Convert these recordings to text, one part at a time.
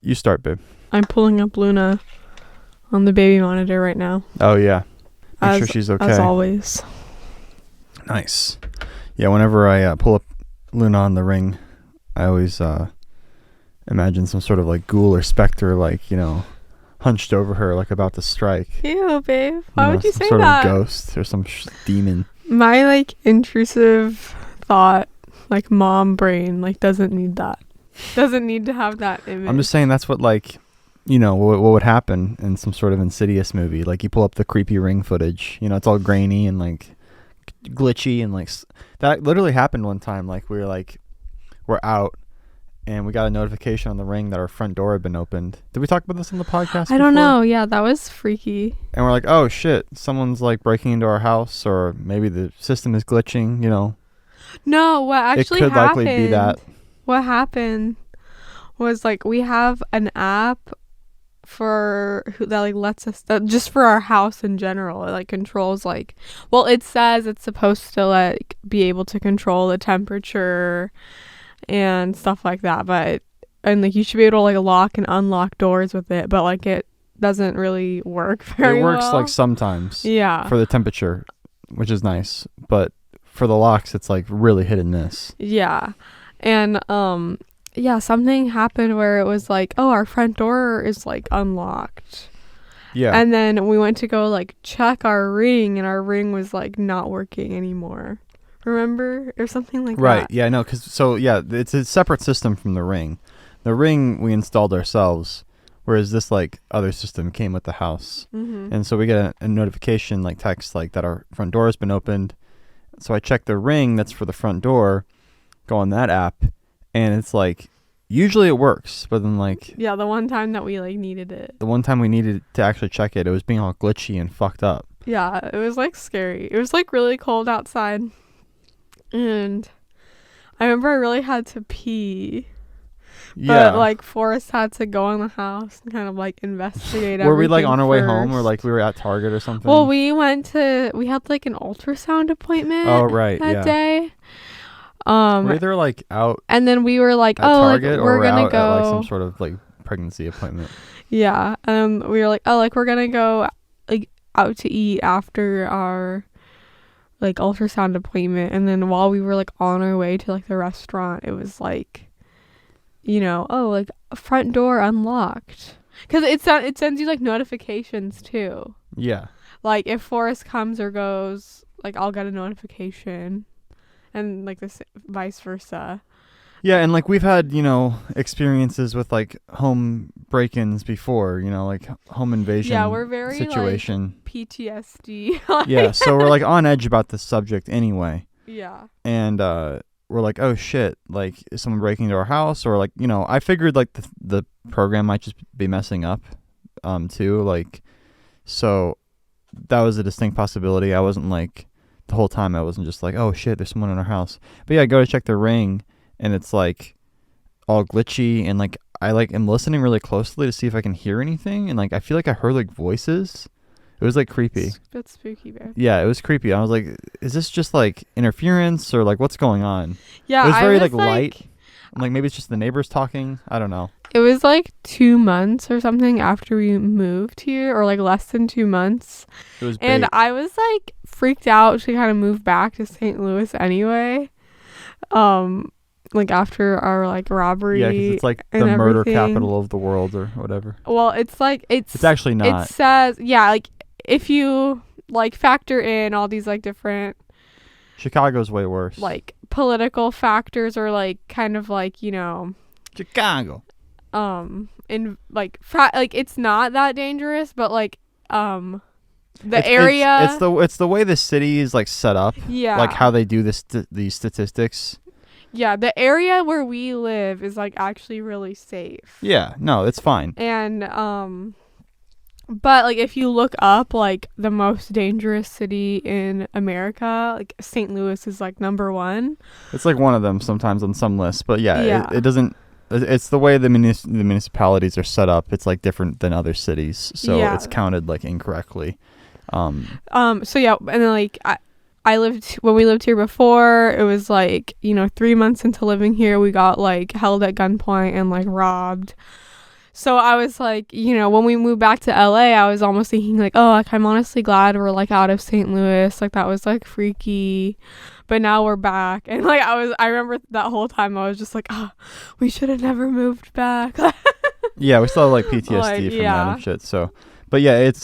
You start, babe. I'm pulling up Luna on the baby monitor right now. Oh, yeah. Make sure she's okay. As always. Nice. Yeah, whenever I pull up Luna on the ring, I always imagine some sort of like ghoul or specter, like, you know, hunched over her, like about to strike. Ew, babe. Why would you say some that? Sort of ghost or some demon. My like intrusive thought, like mom brain, like doesn't need that. Doesn't need to have that image. I'm just saying that's what, like, you know, what would happen in some sort of Insidious movie. Like, you pull up the creepy ring footage, you know, it's all grainy and like glitchy, and like that literally happened one time. Like, we're out and we got a notification on the ring that our front door had been opened. Did we talk about this on the podcast I don't know. Yeah, that was freaky. And we're like, oh shit, someone's like breaking into our house, or maybe the system is glitching, you know. No, what actually happened, likely be that. What happened was, like, we have an app that like lets us, that just for our house in general, it like controls, like, well, it says it's supposed to like be able to control the temperature and stuff like that, and like you should be able to like lock and unlock doors with it, but like it doesn't really work very well. It works like sometimes, yeah, for the temperature, which is nice, but for the locks it's like really hit and miss. Yeah. And yeah, something happened where it was like, oh, our front door is like unlocked. Yeah. And then we went to go like check our ring, and our ring was like not working anymore. Remember? Or something like that. Right. Yeah, no, it's a separate system from the ring. The ring we installed ourselves, whereas this like other system came with the house. Mm-hmm. And so we get a notification, like text, like that our front door has been opened. So I check the ring that's for the front door, go on that app, and it's like, usually it works, but then like, yeah, the one time that we like needed it, the one time we needed to actually check it, it was being all glitchy and fucked up. Yeah, it was like scary. It was like really cold outside, and I remember I really had to pee. Yeah. But like Forrest had to go in the house and kind of like investigate everything. Were we like on our way home, or like we were at Target or something? Well, we had like an ultrasound appointment. Oh, right. That day. Were they like out, and then we were like, at Target, like, we're gonna go at like some sort of like pregnancy appointment. Yeah. We were like, oh, like we're gonna go like out to eat after our like ultrasound appointment. And then while we were like on our way to like the restaurant, it was like, you know, oh, like front door unlocked, because it sends you like notifications too. Yeah. Like if Forrest comes or goes, like I'll get a notification, and like this vice versa. Yeah, and like we've had, you know, experiences with like home break-ins before, you know, like home invasion. Yeah, we're very situation. Like PTSD. Yeah, so we're like on edge about this subject anyway. Yeah. And we're like, oh shit, like is someone breaking into our house? Or like, you know, I figured like the program might just be messing up too, like, so that was a distinct possibility. I wasn't like, the whole time I wasn't just like, oh shit, there's someone in our house. But yeah, I go to check the ring, and it's like all glitchy, and like I like am listening really closely to see if I can hear anything, and like I feel like I heard like voices. It was like creepy. That's spooky, babe. Yeah, it was creepy. I was like, is this just like interference, or like what's going on? Yeah, it was very like light. I'm like, maybe it's just the neighbors talking. I don't know. It was like 2 months or something after we moved here, or like less than 2 months. It was big. And I was like freaked out to kind of move back to St. Louis anyway. Like after our like robbery. Yeah, because it's like the murder capital of the world or whatever. Well, it's like it's actually not. It says, yeah, like if you like factor in all these like different, Chicago's way worse, like political factors, or like kind of like, you know, Chicago. In like like it's not that dangerous, but like area, it's the way the city is like set up. Yeah, like how they do these statistics. Yeah, the area where we live is like actually really safe. Yeah, no, it's fine. And but like if you look up like the most dangerous city in America, like St. Louis is like number 1. It's like one of them sometimes on some lists, but yeah. It doesnand it's the way the municipalities are set up. It's like different than other cities, so it's counted like incorrectly. So yeah, and then like when we lived here before, it was like, you know, 3 months into living here, we got like held at gunpoint and like robbed. So I was like, when we moved back to LA, I was almost thinking like, oh, like I'm honestly glad we're like out of St. Louis. Like that was like freaky. But now we're back. And like I remember that whole time I was just like, oh, we should have never moved back. Yeah, we still have like PTSD Like, from that and shit. So, but yeah, it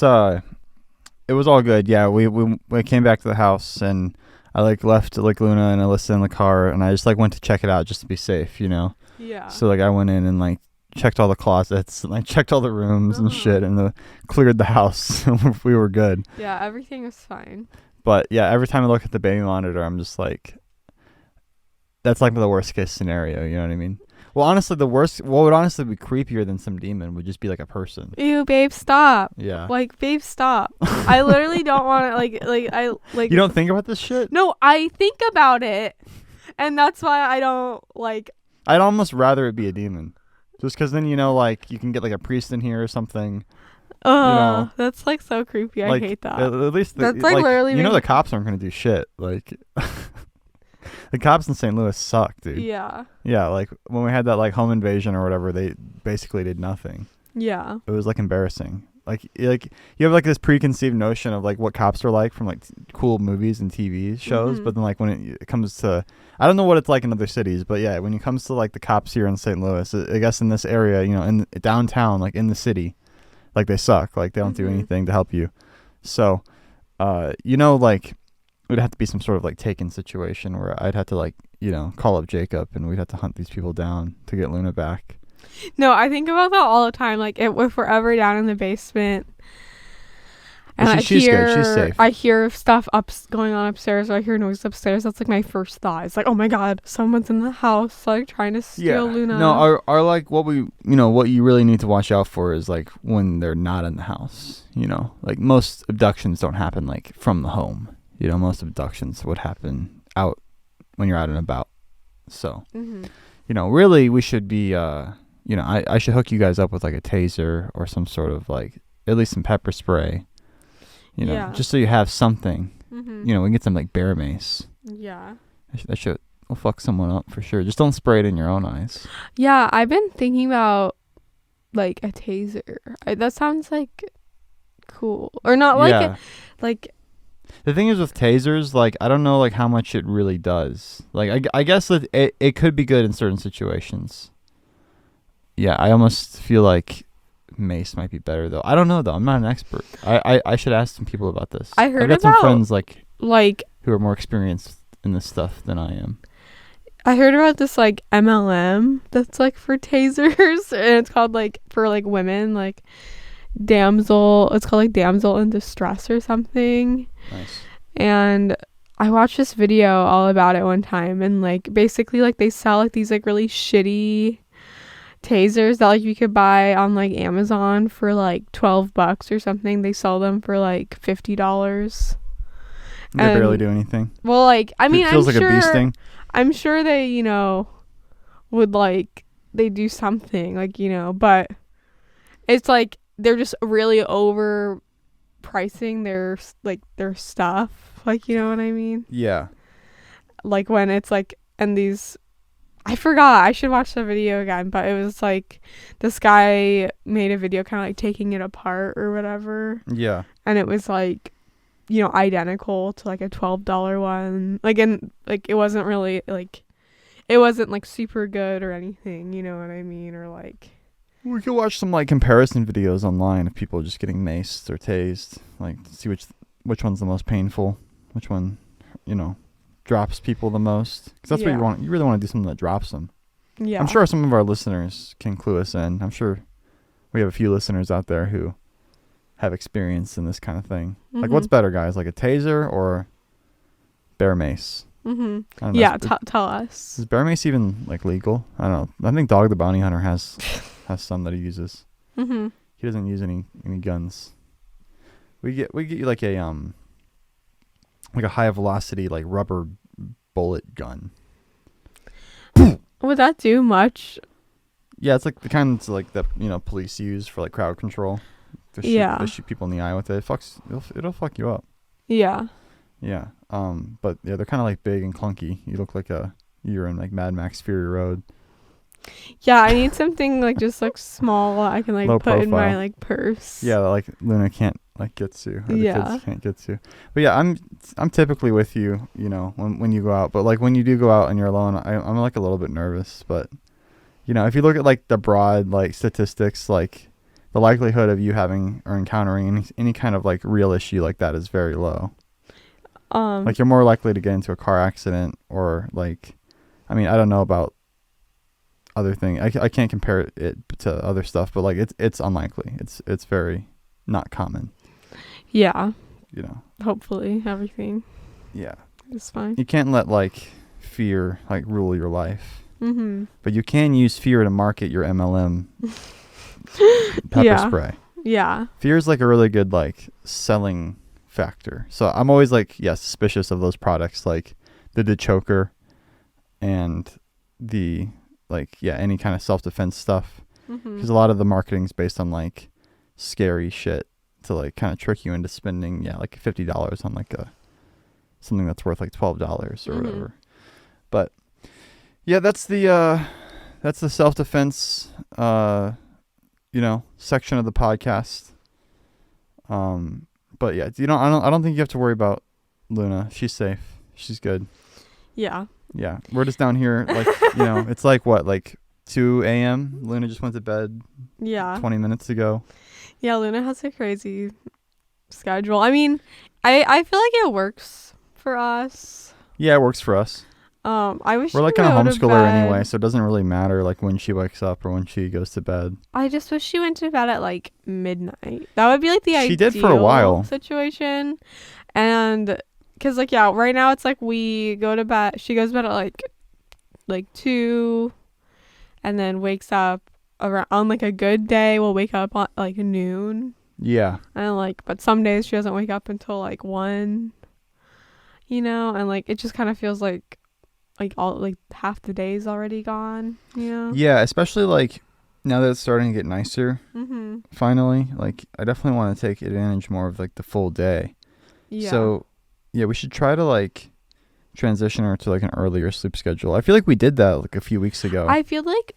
was all good. Yeah, we came back to the house and I like left like Luna and Alyssa in the car and I just like went to check it out just to be safe, Yeah. So like I went in and like checked all the closets and like checked all the rooms and shit and cleared the house. We were good. Yeah, everything was fine. But yeah, every time I look at the baby monitor, I'm just like, that's like the worst case scenario. You know what I mean? Well, honestly, what would honestly be creepier than some demon would just be like a person. Ew, babe, stop. Yeah. Like, babe, stop. I literally don't want to, like. You don't think about this shit? No, I think about it. And that's why I don't, like. I'd almost rather it be a demon. Just because then, like, you can get like a priest in here or something. That's like so creepy. I hate that. At least, that's like literally. The cops aren't going to do shit. Like. The cops in St. Louis suck, dude. Yeah. Yeah, like when we had that like home invasion or whatever, they basically did nothing. Yeah. It was like embarrassing. Like you have like this preconceived notion of like what cops are like from like cool movies and TV shows, but then like when it comes to, I don't know what it's like in other cities, but yeah, when it comes to like the cops here in St. Louis, I guess in this area, in downtown, like in the city, like they suck. Like they don't do anything to help you. So, like. It would have to be some sort of like Taken situation where I'd have to like call up Jacob and we'd have to hunt these people down to get Luna back. No, I think about that all the time. Like if we're ever down in the basement and she's good. She's safe. I hear stuff going on upstairs or I hear noise upstairs. That's like my first thought. It's like, oh my god, someone's in the house like trying to steal Luna. No, our like what you really need to watch out for is like when they're not in the house. Like most abductions don't happen like from the home. Most abductions would happen out when you're out and about. So, really we should be, I should hook you guys up with like a taser or some sort of like, at least some pepper spray, just so you have something. We can get some like bear mace. Yeah. That will fuck someone up for sure. Just don't spray it in your own eyes. Yeah, I've been thinking about like a taser. That sounds like cool. Or not like like... The thing is with tasers, like, I don't know, like, how much it really does. Like, I guess that it could be good in certain situations. Yeah, I almost feel like mace might be better, though. I don't know, though. I'm not an expert. I should ask some people about this. I heard I've got some friends, like, who are more experienced in this stuff than I am. I heard about this, like, MLM that's, like, for tasers. And it's called, like, for, like, women, like... it's called like damsel in distress or something. Nice. And I watched this video all about it one time and like basically like they sell like these like really shitty tasers that like you could buy on like Amazon for like $12 or something. They sell them for like $50. They barely do anything. Well, like I mean, it feels like a bee sting. I'm sure they would like they do something like but it's like they're just really overpricing their stuff. Like, you know what I mean? Yeah. Like when it's like, and these, I forgot, I should watch the video again, but it was like, this guy made a video kind of like taking it apart or whatever. Yeah. And it was like, identical to like a $12 one. Like, and like, it wasn't really like, it wasn't like super good or anything, you know what I mean? Or like, we could watch some like comparison videos online of people just getting maced or tased, like see which one's the most painful, which one, drops people the most. Because that's what you want. You really want to do something that drops them. Yeah. I'm sure some of our listeners can clue us in. I'm sure we have a few listeners out there who have experience in this kind of thing. Like, what's better, guys? Like a taser or bear mace? Yeah, tell us. Is bear mace even like legal? I don't know. I think Dog the Bounty Hunter has some that he uses. He doesn't use any guns. We get you like a high velocity like rubber bullet gun. Would that do much? Yeah, it's like the kind that's like the police use for like crowd control. They shoot people in the eye with it. It'll fuck you up. Yeah. Yeah. But yeah, they're kind of like big and clunky. You look like you're in like Mad Max Fury Road. Yeah, I need something like just like small I can like Low put in my profile. like purse. Yeah, like Luna can't like get to, or the Yeah. kids can't get to. But yeah, I'm typically with you, you know, when you go out. But like when you do go out and you're alone, I'm like a little bit nervous. But you know, if you look at like the broad like statistics, like the likelihood of you having or encountering any kind of like real issue like that is very low. Like you're more likely to get into a car accident or like, I mean, I don't know about other thing. I can't compare it to other stuff, but like it's unlikely. It's very not common. Yeah. You know. Hopefully everything Yeah. is fine. You can't let like fear like rule your life. Mm-hmm. But you can use fear to market your MLM pepper Yeah. spray. Yeah. Fear is like a really good like selling factor. So I'm always like suspicious of those products like the choker and the like any kind of self-defense stuff, because a lot of the marketing is based on like scary shit to like kind of trick you into spending like $50 on like something that's worth like $12 or whatever. But yeah, that's the self-defense section of the podcast. But yeah, I don't think you have to worry about Luna. She's safe. She's good. Yeah. Yeah, we're just down here, like, it's like what, like 2 a.m. Luna just went to bed 20 minutes ago. Yeah, Luna has a crazy schedule. I mean, I feel like it works for us. Yeah, it works for us. I wish we're like she kind of would go to homeschooler bed. anyway, so it doesn't really matter like when she wakes up or when she goes to bed. I just wish she went to bed at like midnight. That would be like the ideal She did for a while. Situation. And because like right now it's like we go to bed. She goes to bed at like 2, and then wakes up around on like a good day. We'll wake up at like noon. Yeah. And like, but some days she doesn't wake up until like 1. And like it just kind of feels like all like half the day's already gone. Yeah, especially like now that it's starting to get nicer. Finally, like I definitely want to take advantage more of like the full day. Yeah. So yeah, we should try to like transition her to like an earlier sleep schedule. I feel like we did that like a few weeks ago. I feel like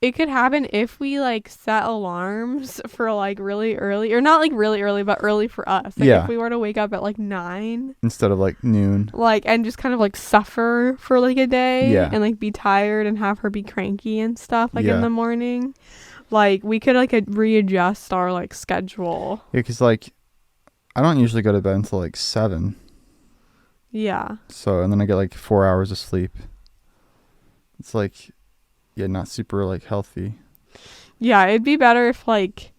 it could happen if we like set alarms for like really early, or not like really early, but early for us. Like if we were to wake up at like 9 instead of like noon, like, and just kind of like suffer for like a day, Yeah. and like be tired and have her be cranky and stuff like in the morning, like we could like readjust our like schedule. Yeah, because like I don't usually go to bed until like 7. Yeah. So, and then I get like 4 hours of sleep. It's like, not super like healthy. Yeah, it'd be better if like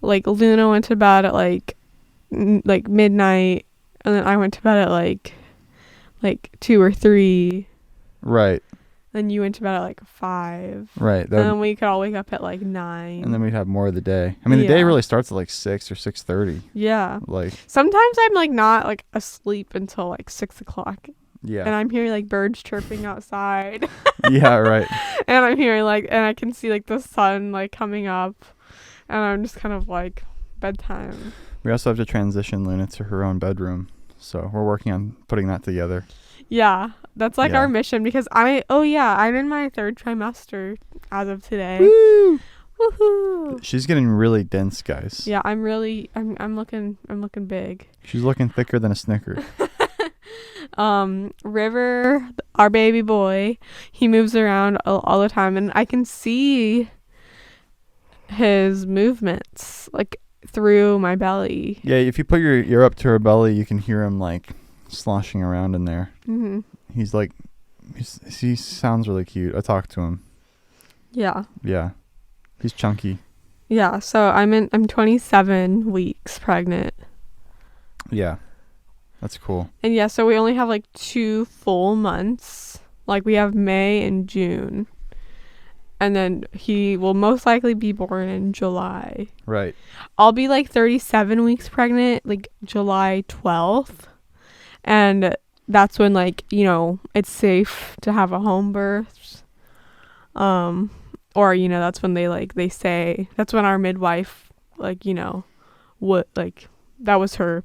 Luna went to bed at like midnight, and then I went to bed at like 2 or 3. Right. Then you went to bed at like 5. Right. And then we could all wake up at like 9. And then we'd have more of the day. I mean, the day really starts at like 6 or 6:30. Yeah. Like sometimes I'm like not like asleep until like 6 o'clock. Yeah. And I'm hearing like birds chirping outside. Yeah, right. And I'm hearing like, and I can see like the sun like coming up, and I'm just kind of like bedtime. We also have to transition Luna to her own bedroom. So we're working on putting that together. Yeah, that's like our mission, because I'm in my 3rd trimester as of today. Woo! Woohoo! She's getting really dense, guys. Yeah, I'm looking big. She's looking thicker than a Snicker. River, our baby boy, he moves around all the time, and I can see his movements like through my belly. Yeah, if you put your ear up to her belly, you can hear him like sloshing around in there. He's like, he sounds really cute. I talked to him. Yeah. Yeah. He's chunky. Yeah, so I'm 27 weeks pregnant. Yeah. That's cool. And yeah, so we only have like 2 full months. Like we have May and June. And then he will most likely be born in July. Right. I'll be like 37 weeks pregnant, like July 12th. And that's when like, it's safe to have a home birth. Or, that's when they say, that's when our midwife, what, like, that was her,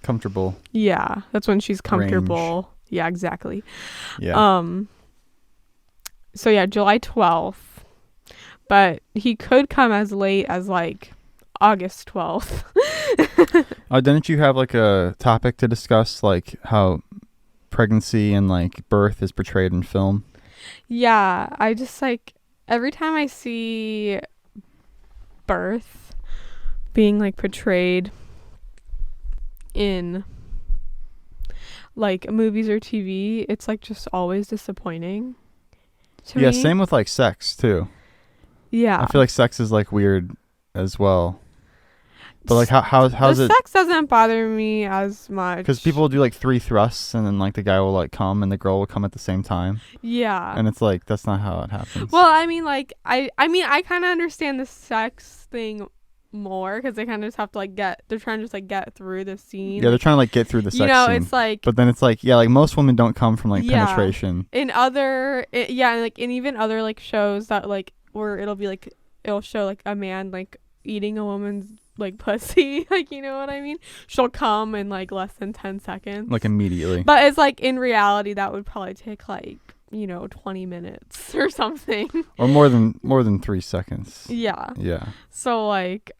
comfortable. Yeah, that's when she's comfortable. Range. Yeah, exactly. Yeah. So yeah, July 12th. But he could come as late as like August 12th. Didn't you have like a topic to discuss, like how pregnancy and like birth is portrayed in film? Yeah, I just like every time I see birth being like portrayed in like movies or TV, it's like just always disappointing to Yeah, me. same with like sex too. Yeah. I feel like sex is like weird as well. But like how's the it? sex doesn't bother me as much. Because people do like 3 thrusts and then like the guy will like come and the girl will come at the same time. Yeah. And it's like that's not how it happens. Well, I mean, like I kind of understand the sex thing more because they kind of just have to like they're trying to just like get through the scene. Yeah, they're trying to like get through the sex you know, scene. it's like. But then it's like like most women don't come from like penetration. In other, like in even other like shows that like where it'll show like a man like eating a woman's like pussy, like you know what I mean? She'll come in like less than 10 seconds. Like immediately. But it's like in reality that would probably take like 20 minutes or something. Or more than 3 seconds. Yeah. Yeah. So like,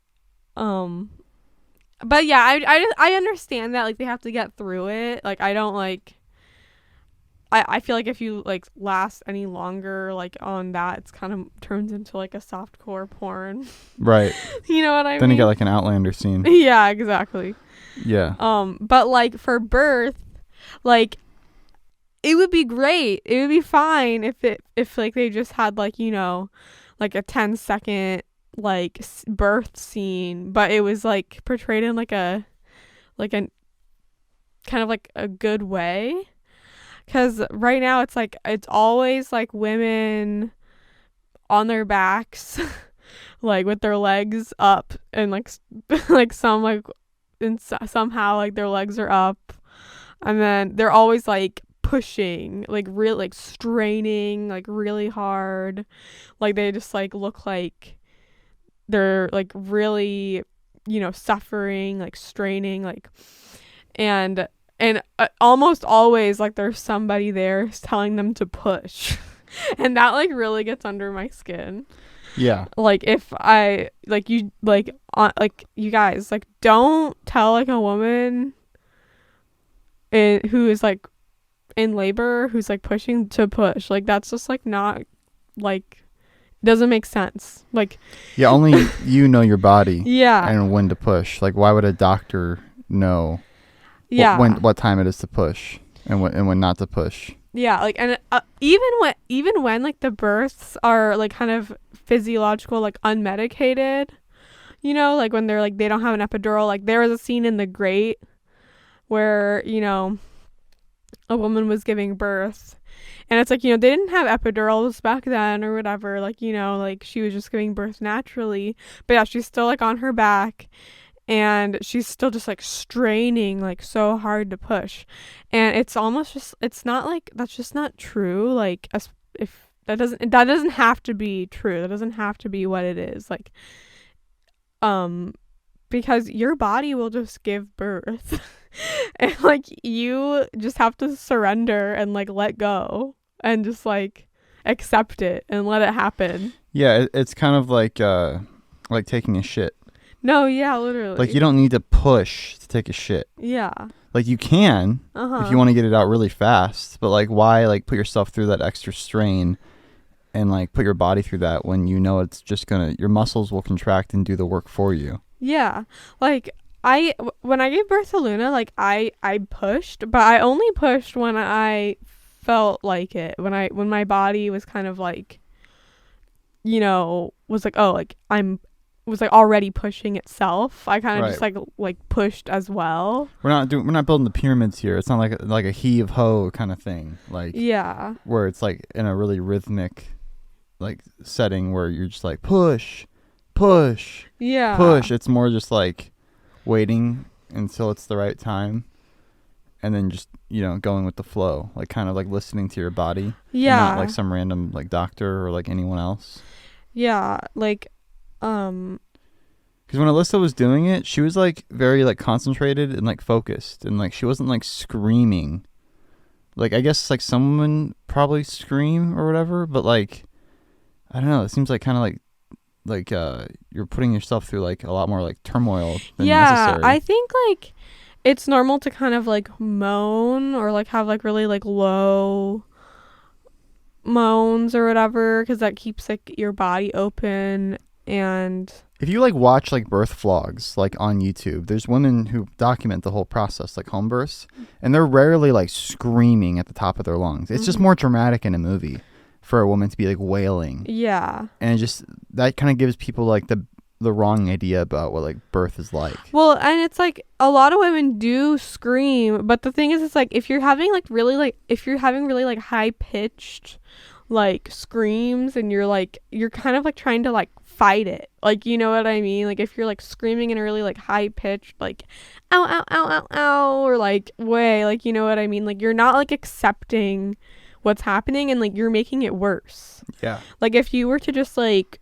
but yeah, I understand that like they have to get through it. Like I don't like. I feel like if you like last any longer like on that, it's kind of turns into like a softcore porn. Right. You know what I mean? Then you get like an Outlander scene. Yeah, exactly. Yeah. But like for birth, like it would be great. It would be fine if like they just had like like a 10-second like birth scene, but it was like portrayed in like a kind of like a good way. Because right now it's like it's always like women on their backs like with their legs up and like like some like somehow like their legs are up, and then they're always like pushing like real like straining like really hard, like they just like look like they're like really suffering, like straining, like and almost always like there's somebody there telling them to push. And that like really gets under my skin. Yeah. Like if I like you like you guys like don't tell like a woman who is like in labor who's like pushing to push. Like that's just like not like doesn't make sense. Like yeah, only you know your body. Yeah. And when to push. Like why would a doctor know? Yeah. What time it is to push and when not to push. Yeah, like and even when like the births are like kind of physiological, like unmedicated, like when they're like they don't have an epidural. Like there was a scene in The Great where a woman was giving birth, and it's like they didn't have epidurals back then or whatever. Like like she was just giving birth naturally, but yeah, she's still like on her back. And she's still just like straining like so hard to push, and it's almost just it's not like that's just not true. Like if that doesn't have to be true. That doesn't have to be what it is. Like because your body will just give birth, and like you just have to surrender and like let go and just like accept it and let it happen. Yeah, it's kind of like taking a shit. No, yeah, literally. Like you don't need to push to take a shit. Yeah. Like you can if you want to get it out really fast, but like why like put yourself through that extra strain and like put your body through that when it's just your muscles will contract and do the work for you. Yeah. Like when I gave birth to Luna, like I pushed, but I only pushed when I felt like it. When my body was kind of like was like, oh, like was like already pushing itself. I kind of just like pushed as well. We're not building the pyramids here. It's not like a heave ho kind of thing. Like yeah, where it's like in a really rhythmic like setting where you're just like push. Yeah. Push. It's more just like waiting until it's the right time and then just going with the flow, like kind of like listening to your body. Yeah. Not like some random like doctor or like anyone else. Yeah, like because when Alyssa was doing it, she was like very like concentrated and like focused, and like she wasn't like screaming. Like I guess like some women probably scream or whatever, but like I don't know, it seems like kind of like you're putting yourself through like a lot more like turmoil than necessary. I think like it's normal to kind of like moan or like have like really like low moans or whatever, because that keeps like your body open. And if you like watch like birth vlogs like on YouTube, there's women who document the whole process, like home births, and they're rarely like screaming at the top of their lungs. It's just more dramatic in a movie for a woman to be like wailing. Yeah. And it just that kind of gives people like the wrong idea about what like birth is like. Well, and it's like a lot of women do scream, but the thing is, it's like if you're having really like high pitched like screams, and you're kind of like trying to like fight it, like, you know what I mean? Like if you're like screaming in a really like high pitched like ow ow ow ow ow or like way, like, you know what I mean? Like you're not like accepting what's happening, and like you're making it worse. Yeah. Like if you were to just like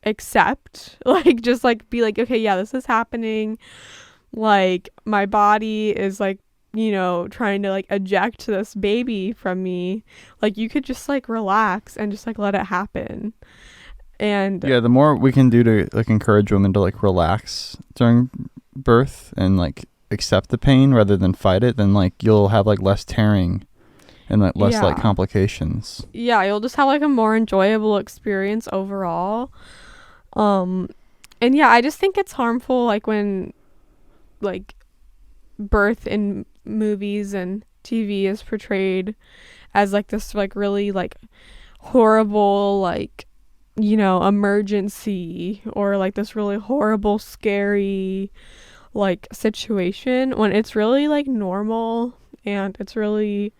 accept, like just like be like, okay, yeah, this is happening, like my body is like, you know, trying to like eject this baby from me, like you could just like relax and just like let it happen. And yeah, the more we can do to like encourage women to like relax during birth and like accept the pain rather than fight it, then like you'll have like less tearing and like less like complications. Yeah, you'll just have like a more enjoyable experience overall. And yeah, I just think it's harmful like when like birth in movies and TV is portrayed as like this like really like horrible like, you know, emergency, or like this really horrible scary like situation, when it's really like normal and it's really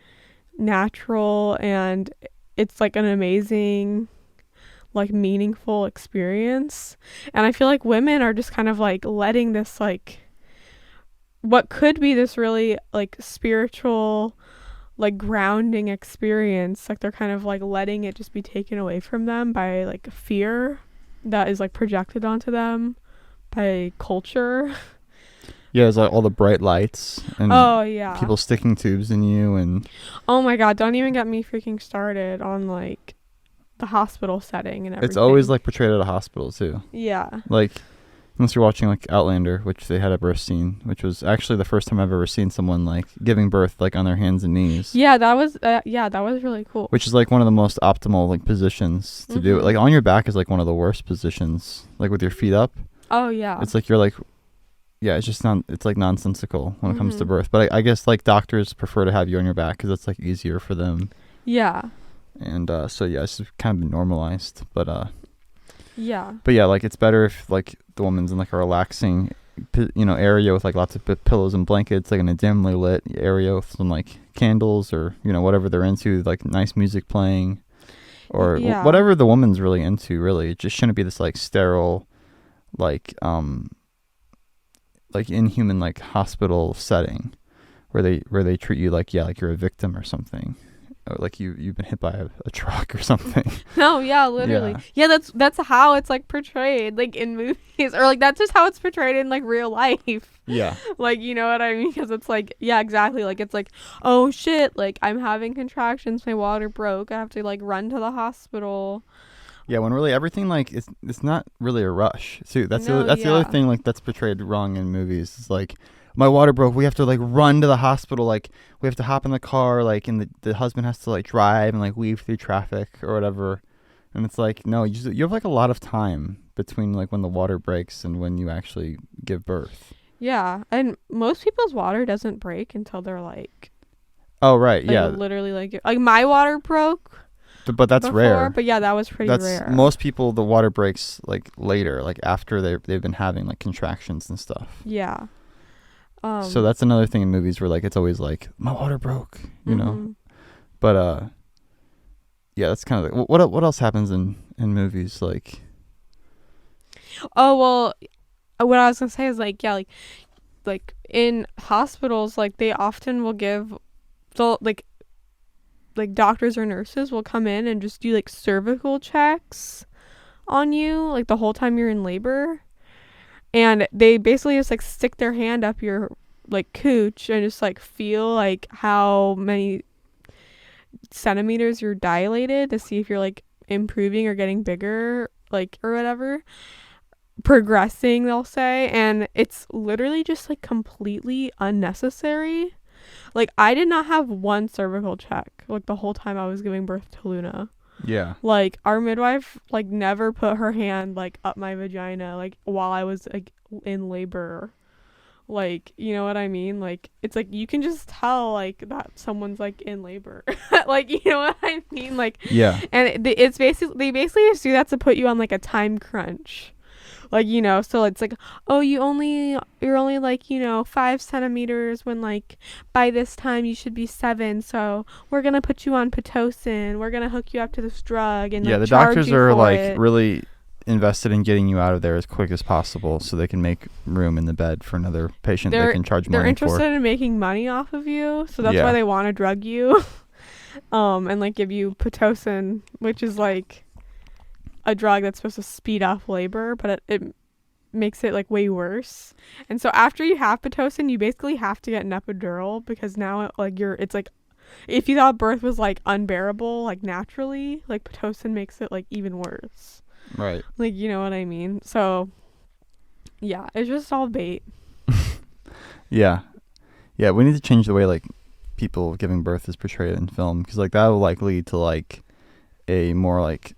natural and it's like an amazing like meaningful experience. And I feel like women are just kind of like letting this like what could be this really like spiritual like grounding experience, like they're kind of like letting it just be taken away from them by like fear that is like projected onto them by culture. Yeah, it's like all the bright lights and people sticking tubes in you, and oh my god, don't even get me freaking started on like the hospital setting and everything. It's always like portrayed at a hospital too. Yeah. Like unless you're watching like Outlander, which they had a birth scene, which was actually the first time I've ever seen someone like giving birth like on their hands and knees. Yeah, that was really cool. Which is like one of the most optimal like positions to do it. Like on your back is like one of the worst positions, like with your feet up. Oh yeah. It's like you're like, yeah, it's just it's like nonsensical when it comes to birth. But I guess like doctors prefer to have you on your back because it's like easier for them. Yeah. And so yeah, it's kind of been normalized, but yeah. But yeah, like it's better if like the woman's in like a relaxing, area with like lots of pillows and blankets, like in a dimly lit area with some like candles or whatever they're into, like nice music playing, or whatever the woman's really into. Really, it just shouldn't be this like sterile, like inhuman like hospital setting where they treat you like you're a victim or something. Like you've been hit by a truck or something. No, yeah, literally. Yeah, that's how it's like portrayed like in movies, or like that's just how it's portrayed in like real life. Yeah. Like, you know what I mean? Because it's like, yeah, exactly. Like it's like, oh shit, like I'm having contractions, my water broke, I have to like run to the hospital. Yeah, when really everything like it's not really a rush. So that's the other thing like that's portrayed wrong in movies. It's like, my water broke, we have to like run to the hospital, like we have to hop in the car, like, and the husband has to like drive and like weave through traffic or whatever. And it's like, no, you have like a lot of time between like when the water breaks and when you actually give birth. Yeah, and most people's water doesn't break until they're like, oh right, yeah, literally like my water broke. But that's before, rare. But yeah, that was pretty rare. Most people, the water breaks like later, like after they've been having like contractions and stuff. Yeah. So that's another thing in movies where like it's always like, my water broke, you know. But yeah, that's kind of like, what else happens in movies like. Oh well, what I was gonna say is like, yeah, like in hospitals, like they often will give the like doctors or nurses will come in and just do like cervical checks on you like the whole time you're in labor. And they basically just like stick their hand up your like cooch and just like feel like how many centimeters you're dilated to see if you're like improving or getting bigger, like, or whatever, progressing, they'll say. And it's literally just like completely unnecessary. Like, I did not have one cervical check like the whole time I was giving birth to Luna. Yeah. Like, our midwife like never put her hand like up my vagina like while I was like in labor. Like, you know what I mean? Like, it's like you can just tell like that someone's like in labor. Like, you know what I mean? Like, Yeah. and it's basically, they basically just do that to put you on like a time crunch. Like, you know, so it's like, oh, you're only like, you know, 5 centimeters when like by this time you should be 7. So we're gonna put you on Pitocin. We're gonna hook you up to this drug and Yeah, like the charge doctors you are for like it. really invested in getting you out of there as quick as possible so they can make room in the bed for another patient they can charge They're money interested for. in making money off of you, so that's Yeah. why they want to drug you, and like give you Pitocin, which is like a drug that's supposed to speed up labor, but it makes it like way worse. And so after you have Pitocin, you basically have to get an epidural because now it's like if you thought birth was like unbearable like naturally, like Pitocin makes it like even worse. Right. Like, you know what I mean? So yeah, it's just all bait. Yeah. Yeah, we need to change the way like people giving birth is portrayed in film because like that will like lead to like a more like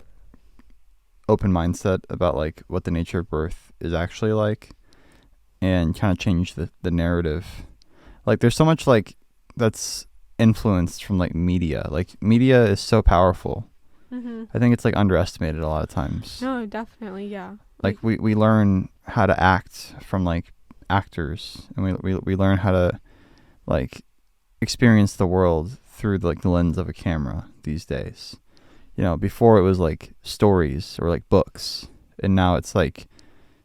open mindset about like what the nature of birth is actually like and kind of change the narrative. Like there's so much like that's influenced from like media. Like media is so powerful. Mm-hmm. I think it's like underestimated a lot of times. No, definitely, yeah. Like we learn how to act from like actors and we learn how to like experience the world through like the lens of a camera these days. You know, before it was like stories or like books, and now it's like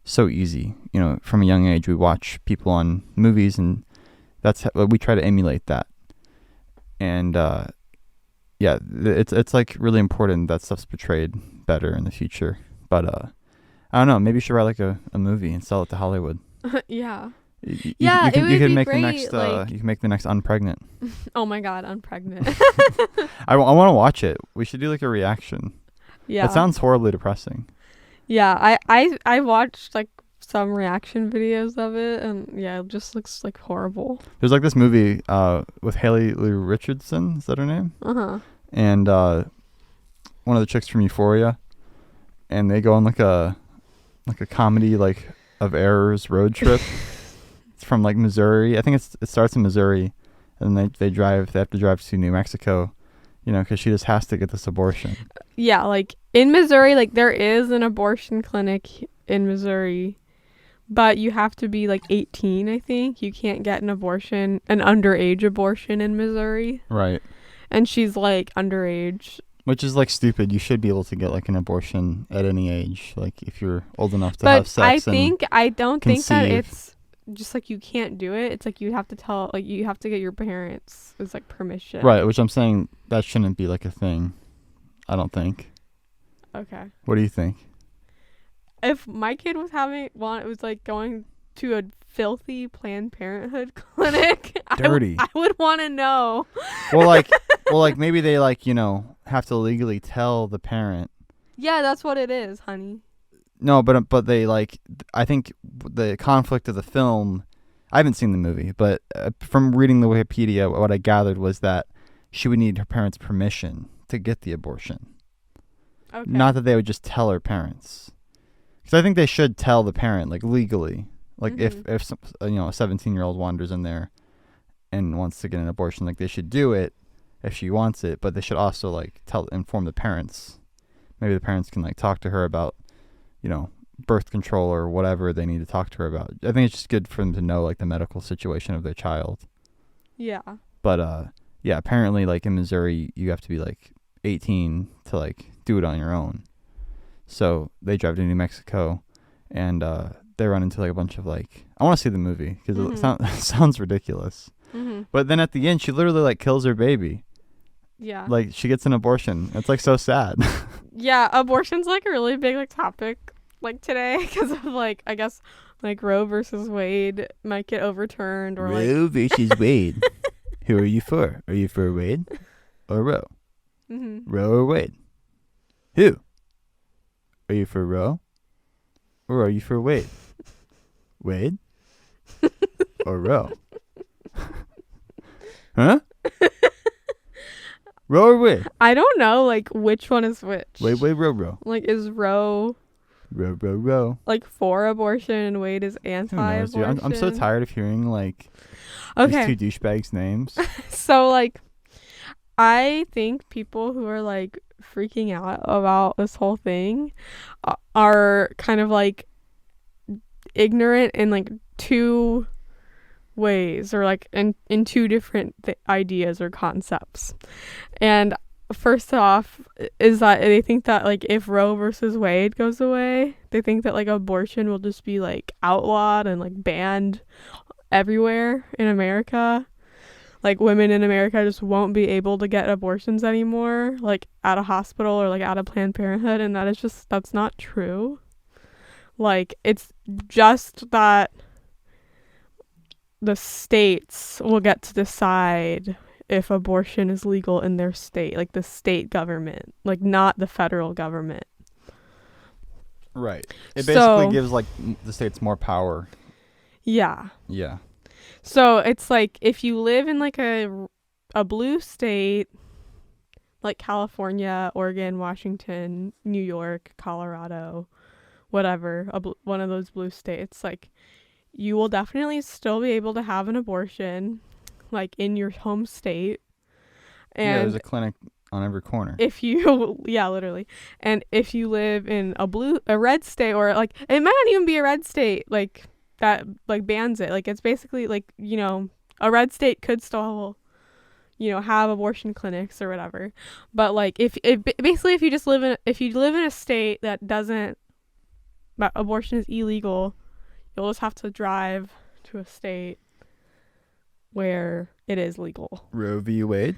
so easy. You know, from a young age we watch people on movies and that's we try to emulate that. And yeah, it's like really important that stuff's portrayed better in the future. But I don't know, maybe you should write like a movie and sell it to Hollywood. Yeah. You, Yeah, it would you can be make great, the next like- you can make the next Unpregnant. Oh my god, I'm pregnant. I want to watch it. We should do like a reaction. Yeah. It sounds horribly depressing. Yeah, I watched like some reaction videos of it, and yeah, it just looks like horrible. There's like this movie with Haley Lou Richardson, is that her name? Uh-huh. And one of the chicks from Euphoria, and they go on like a comedy like of errors road trip. It's from like Missouri. I think it starts in Missouri, and they have to drive to New Mexico, you know, because she just has to get this abortion. Yeah, like in Missouri, like there is an abortion clinic in Missouri, but you have to be like 18, I think. You can't get an underage abortion in Missouri. Right. And she's like underage. Which is like stupid. You should be able to get like an abortion at any age, like if you're old enough to have sex. I don't think that conceive. it's just like you can't do it. It's like you have to get your parents' like permission. Right, which I'm saying that shouldn't be like a thing. I don't think. Okay. What do you think? If my kid was was like going to a filthy Planned Parenthood clinic, Dirty. I would want to know. Well, like maybe they like, you know, have to legally tell the parent. Yeah, that's what it is, honey. No, but they like, I think the conflict of the film, I haven't seen the movie, but from reading the Wikipedia, what I gathered was that she would need her parents' permission to get the abortion. Okay. Not that they would just tell her parents. Because I think they should tell the parent, like legally. Like if some, you know, a 17-year-old wanders in there and wants to get an abortion, like they should do it if she wants it, but they should also like inform the parents. Maybe the parents can like talk to her about, you know, birth control or whatever they need to talk to her about. I think it's just good for them to know like the medical situation of their child. Yeah. But yeah, apparently like in Missouri you have to be like 18 to like do it on your own. So they drive to New Mexico and they run into like a bunch of like, I want to see the movie because it sounds ridiculous. But then at the end she literally like kills her baby. Yeah. Like she gets an abortion. It's like so sad. Yeah, abortion's like a really big like topic like today because of like, I guess like Roe versus Wade might get overturned or Roe versus Wade. Who are you for? Are you for Wade or Roe? Roe or Wade? Who? Are you for Roe? Or are you for Wade? Wade? Or Roe? Huh? Roe or Wade? I don't know, like, which one is which. Wade, Roe. Like, is Roe, Roe. like, for abortion and Wade is Who knows, anti-abortion? dude? I'm so tired of hearing, like, Okay. these two douchebags' names. So, like, I think people who are, like, freaking out about this whole thing are kind of, like, ignorant in, like, two ways, or like in two different ideas or concepts. And first off is that they think that, like, if Roe versus Wade goes away, they think that, like, abortion will just be, like, outlawed and, like, banned everywhere in America. Like, women in America just won't be able to get abortions anymore, like, at a hospital or, like, at a Planned Parenthood. And that's not true. Like, it's just that the states will get to decide if abortion is legal in their state, like the state government, like not the federal government. Right. It basically gives, like, the states more power. Yeah. Yeah. So it's like if you live in, like, a blue state, like California, Oregon, Washington, New York, Colorado, whatever, one of those blue states, like, you will definitely still be able to have an abortion, like, in your home state. And there's a clinic on every corner. If you, yeah, literally. And if you live in a red state, or, like, it might not even be a red state, like, that, like, bans it. Like, it's basically, like, you know, a red state could still, you know, have abortion clinics or whatever. But, like, basically, if you live in a state that abortion is illegal, you'll just have to drive to a state where it is legal. Roe v. Wade?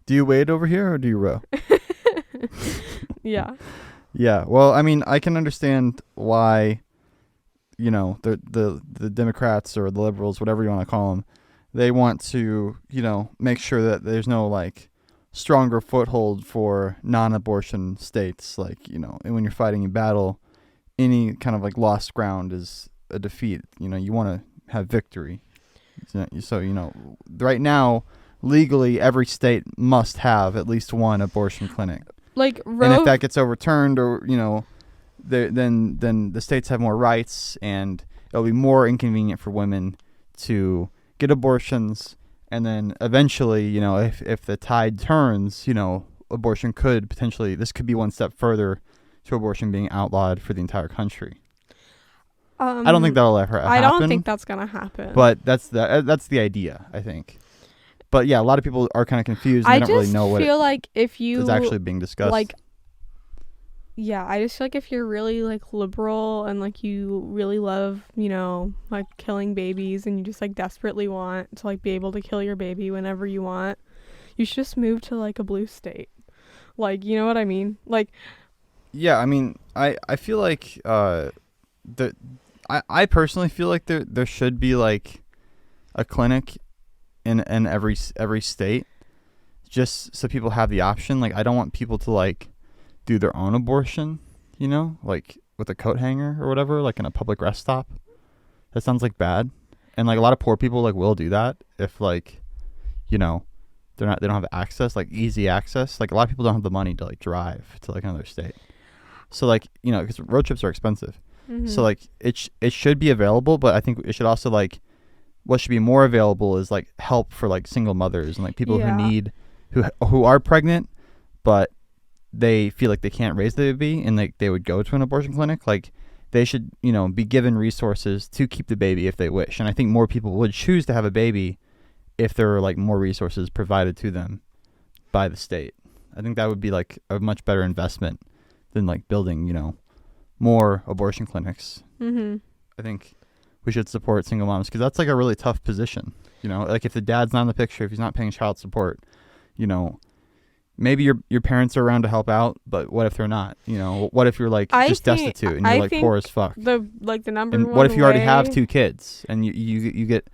Do you Wade over here or do you Roe? Yeah. Yeah. Well, I mean, I can understand why, you know, the Democrats or the liberals, whatever you want to call them, they want to, you know, make sure that there's no, like, stronger foothold for non-abortion states. Like, you know, and when you're fighting a battle, any kind of, like, lost ground is a defeat. You know, you want to have victory. So, you know, right now, legally, every state must have at least one abortion clinic. Like, and if that gets overturned, or, you know, then the states have more rights, and it'll be more inconvenient for women to get abortions. And then eventually, you know, if the tide turns, you know, abortion could potentially, this could be one step further to abortion being outlawed for the entire country. I don't think that'll ever happen. I don't think that's gonna happen. But that's the idea, I think. But yeah, a lot of people are kind of confused. And they don't really know what like if you is actually being discussed. Like, yeah, I just feel like if you're really, like, liberal and, like, you really love, you know, like, killing babies, and you just, like, desperately want to, like, be able to kill your baby whenever you want, you should just move to, like, a blue state. Like, you know what I mean? Like, yeah, I mean, I feel like I personally feel like there should be, like, a clinic in every state, just so people have the option. Like, I don't want people to, like, do their own abortion, you know, like, with a coat hanger or whatever, like, in a public rest stop. That sounds, like, bad. And, like, a lot of poor people, like, will do that if, like, you know, they don't have access, like, easy access. Like, a lot of people don't have the money to, like, drive to, like, another state. So, like, you know, because road trips are expensive. mm-hmm. So, like, it should be available, but I think it should also, like, what should be more available is, like, help for, like, single mothers and, like, people who are pregnant, but they feel like they can't raise the baby, and, like, they would go to an abortion clinic. Like, they should, you know, be given resources to keep the baby if they wish. And I think more people would choose to have a baby if there were, like, more resources provided to them by the state. I think that would be, like, a much better investment than, like, building, you know, more abortion clinics. Mm-hmm. I think we should support single moms, because that's, like, a really tough position. You know, like, if the dad's not in the picture, if he's not paying child support, you know, maybe your parents are around to help out, but what if they're not? You know, what if you're, like, destitute and you're, like, poor as fuck? The number and one what if you already way- have 2 kids and you get,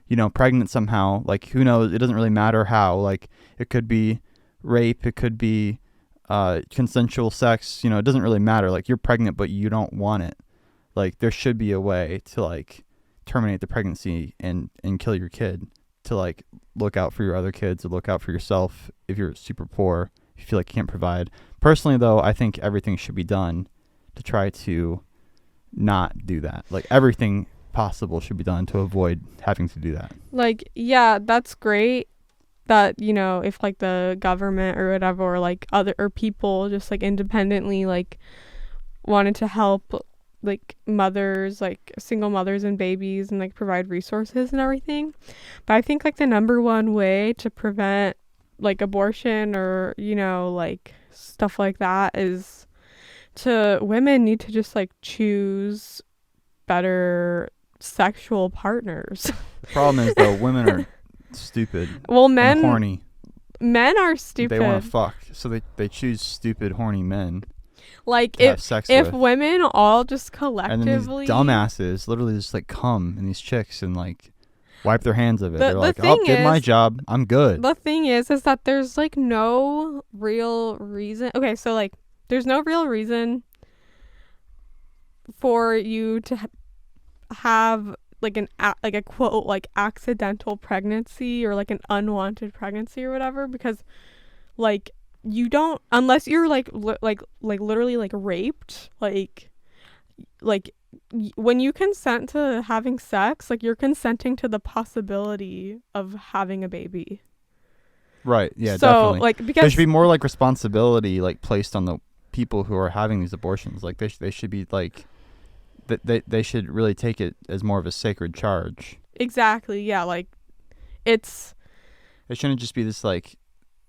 you know, pregnant somehow? Like, who knows? It doesn't really matter how. Like, it could be rape, it could be consensual sex. It doesn't really matter. Like, you're pregnant but you don't want it. Like, there should be a way to like terminate the pregnancy and kill your kid, to like look out for your other kids, or look out for yourself if you're super poor, if you feel like you can't provide. Personally though, I think everything should be done to try to not do that. Like, everything possible should be done to avoid having to do that. Like, yeah, that's great that, if like the government or whatever, or like other or people just like independently like wanted to help like mothers, like single mothers and babies, and like provide resources and everything. But I think like the number one way to prevent like abortion or like stuff like that is women need to just like choose better sexual partners. The problem is though, women are stupid. Well, and horny. Men are stupid. They want to fuck, so they choose stupid, horny men. Like, to have sex if with. women all just collectively, and then these dumbasses literally just like come in these chicks and like wipe their hands of it. They're like, "Oh, did my job. I'm good." The thing is that there's like no real reason. Okay, so like there's no real reason for you to have like like a quote like accidental pregnancy or like an unwanted pregnancy or whatever, because like you don't, unless you're like literally like raped, like when you consent to having sex, like you're consenting to the possibility of having a baby. Right. Yeah, so, definitely. Like, because there should be more like responsibility like placed on the people who are having these abortions. Like they should be like they should really take it as more of a sacred charge. Exactly. Yeah, like it shouldn't just be this like,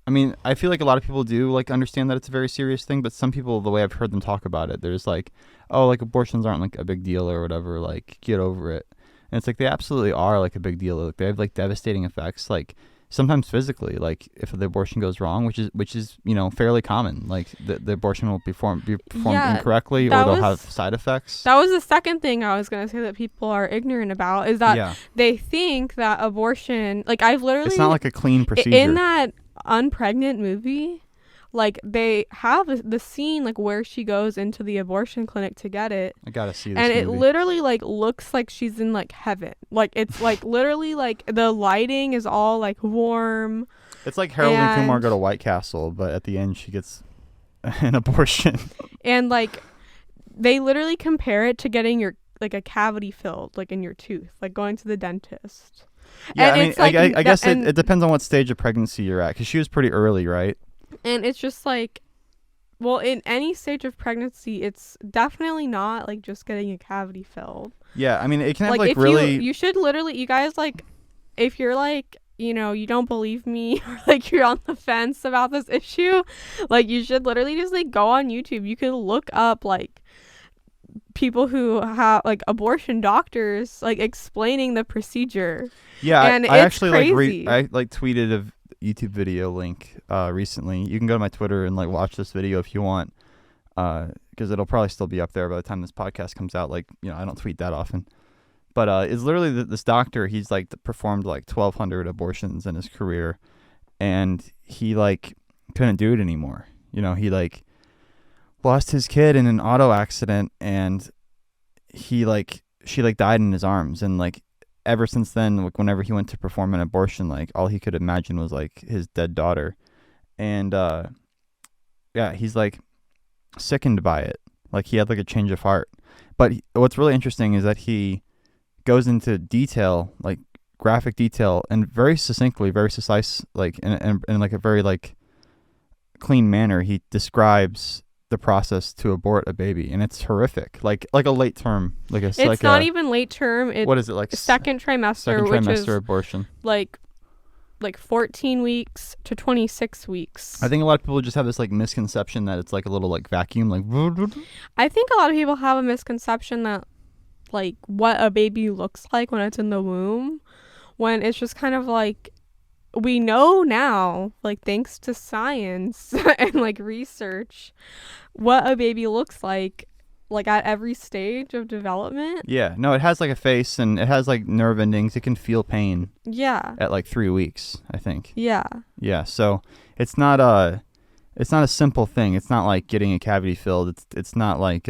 I mean, I feel like a lot of people do like understand that it's a very serious thing, but some people, the way I've heard them talk about it, they're just like, oh, like abortions aren't like a big deal or whatever, like get over it. And it's like they absolutely are like a big deal. Like they have like devastating effects, like sometimes physically, like if the abortion goes wrong, which is fairly common. Like the abortion will be performed incorrectly, or they'll have side effects. That was the second thing I was gonna say that people are ignorant about, is that they think that abortion, like I've literally, it's not like a clean procedure. In that Unpregnant movie, like they have the scene like where she goes into the abortion clinic to get it. I gotta see this and movie. It literally like looks like she's in like heaven. Like it's like literally like the lighting is all like warm. It's like Harold and Kumar go to White Castle, but at the end she gets an abortion. And like they literally compare it to getting your like a cavity filled like in your tooth, like going to the dentist. Yeah, and I mean, like, I guess it depends on what stage of pregnancy you're at, because she was pretty early, right? And it's just like, well, in any stage of pregnancy, it's definitely not like just getting a cavity filled. Yeah, I mean, it can have like like really. You should literally, you guys, like, if you're like, you don't believe me, or like you're on the fence about this issue, like you should literally just like go on YouTube. You can look up like people who have like abortion doctors like explaining the procedure. Yeah, and I actually crazy. I tweeted a YouTube video link recently. You can go to my Twitter and like watch this video if you want, because it'll probably still be up there by the time this podcast comes out. Like, I don't tweet that often, but it's literally this doctor. He's like performed like 1,200 abortions in his career, and he like couldn't do it anymore. He like lost his kid in an auto accident, and she died in his arms, and like ever since then, like whenever he went to perform an abortion, like all he could imagine was like his dead daughter. And he's like sickened by it. Like he had like a change of heart. But what's really interesting is that he goes into detail, like graphic detail, and very succinctly, very concise, like in like a very like clean manner, he describes the process to abort a baby, and it's horrific, like a late term, like it's like not even late term. It's what is it, like second trimester, which is abortion, like 14 weeks to 26 weeks. I think a lot of people just have this like misconception that it's like a little like vacuum, like. I think a lot of people have a misconception that like what a baby looks like when it's in the womb, when it's just kind of like, we know now, like thanks to science and like research, what a baby looks like like at every stage of development. Yeah. No, it has like a face and it has like nerve endings. It can feel pain Yeah. at like 3 weeks, I think. Yeah. Yeah. So it's not a simple thing. It's not like getting a cavity filled. It's not like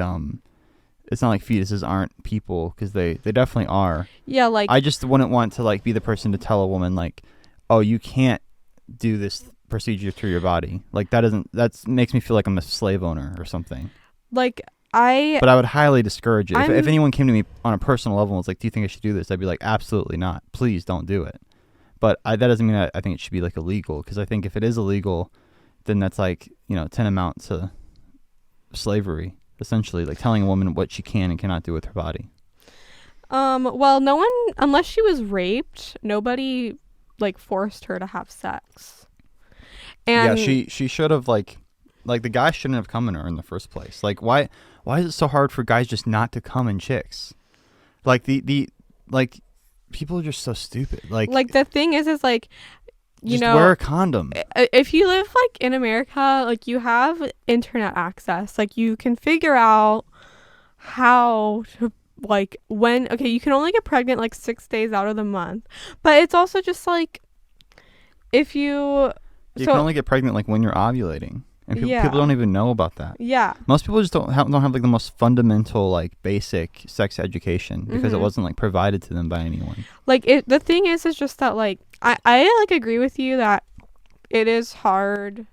fetuses aren't people, because they definitely are. Yeah, like I just wouldn't want to like be the person to tell a woman like, oh, you can't do this procedure to your body. Like that makes me feel like I'm a slave owner or something. like But I would highly discourage it. If I'm- anyone came to me on a personal level and was like, do you think I should do this? I'd be like, absolutely not. Please don't do it. But that doesn't mean I think it should be like illegal, because I think if it is illegal, then that's like, tantamount to slavery, essentially, like telling a woman what she can and cannot do with her body. well, no one, unless she was raped, nobody like forced her to have sex. And yeah, she should have like the guy shouldn't have come in her in the first place. Like why is it so hard for guys just not to come in chicks? Like the like people are just so stupid. Like the thing is like, you just know, wear a condom. If you live like in America, like you have internet access, like you can figure out how to like when, okay, you can only get pregnant like 6 days out of the month, but it's also just like if you You can only get pregnant like when you're ovulating. And people don't even know about that. Yeah. Most people just don't have like the most fundamental like basic sex education, because it wasn't like provided to them by anyone. Like the thing is just that like I like agree with you that it is hard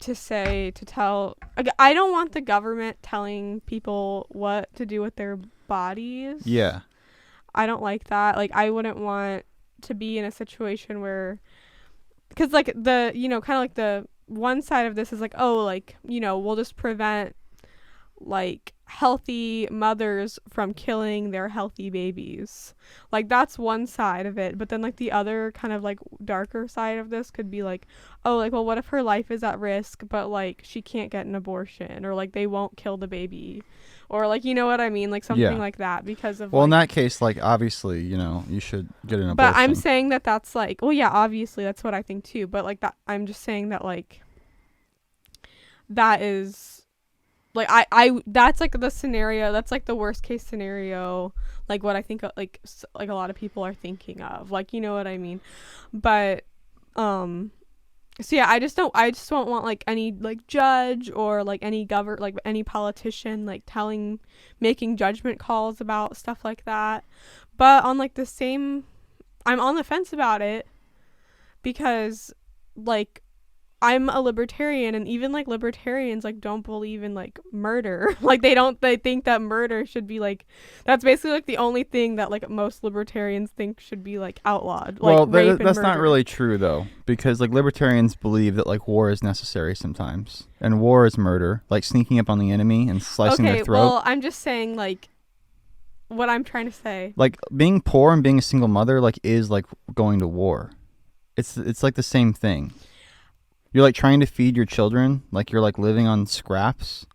to tell. I don't want the government telling people what to do with their bodies. Yeah. I don't like that. Like I wouldn't want to be in a situation where, because like the kind of like the one side of this is like, oh, like we'll just prevent like healthy mothers from killing their healthy babies. Like that's one side of it, but then like the other kind of like darker side of this could be like, oh, like, well, what if her life is at risk but like she can't get an abortion, or like they won't kill the baby, or like, you know what I mean, like something like that, because of in that case, like obviously you should get an abortion. But I'm saying that's like, well, yeah, obviously that's what I think too, but like that, I'm just saying that like that is like I that's like the scenario, that's like the worst case scenario, like what I think like a lot of people are thinking of, like, you know what I mean. But so yeah, I just don't want like any like judge or like any like any politician like making judgment calls about stuff like that. But on like the same, I'm on the fence about it, because like I'm a libertarian, and even like libertarians like don't believe in like murder. Like they think that murder should be like, that's basically like the only thing that like most libertarians think should be like outlawed. Like, well, rape and that's murder. not really true though, because like libertarians believe that like war is necessary sometimes, and war is murder, like sneaking up on the enemy and slicing their throat. Well, I'm just saying like what I'm trying to say. Like being poor and being a single mother like is like going to war. It's like the same thing. You're like trying to feed your children, like you're like living on scraps,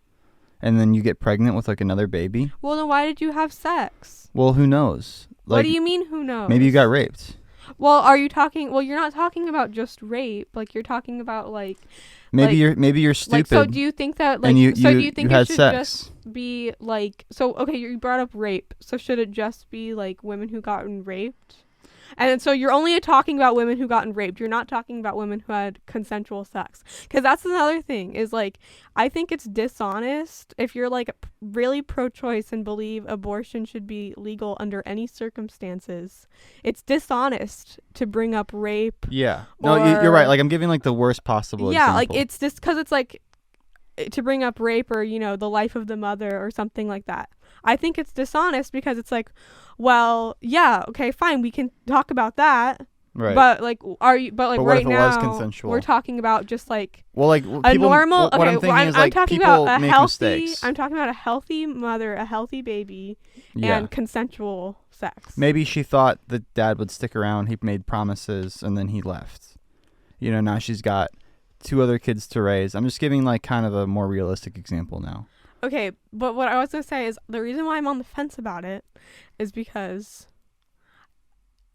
and then you get pregnant with like another baby. Well, then why did you have sex? Well, who knows? Like, what do you mean, who knows? Maybe you got raped. Well, you're not talking about just rape. Like you're talking about like maybe you're stupid. Like, so do you think that like do you think had it should sex. just be like, so okay, you brought up rape. So should it just be like women who gotten raped? And so you're only talking about women who gotten raped. You're not talking about women who had consensual sex. Because that's another thing, is like, I think it's dishonest if you're like really pro-choice and believe abortion should be legal under any circumstances. It's dishonest to bring up rape. Yeah. No, you're right. Like I'm giving like the worst possible example. Like it's just because it's like to bring up rape or, the life of the mother or something like that. I think it's dishonest because it's like, well, yeah, okay, fine, we can talk about that. Right. But like, right what if it was now consensual? we're talking about just like a normal. What I'm thinking is like talking people about make healthy. mistakes. I'm talking about a healthy mother, a healthy baby, Yeah. and consensual sex. Maybe she thought that dad would stick around. He made promises and then he left. Now she's got 2 other kids to raise. I'm just giving like kind of a more realistic example now. Okay, but what I was going to say is the reason why I'm on the fence about it is because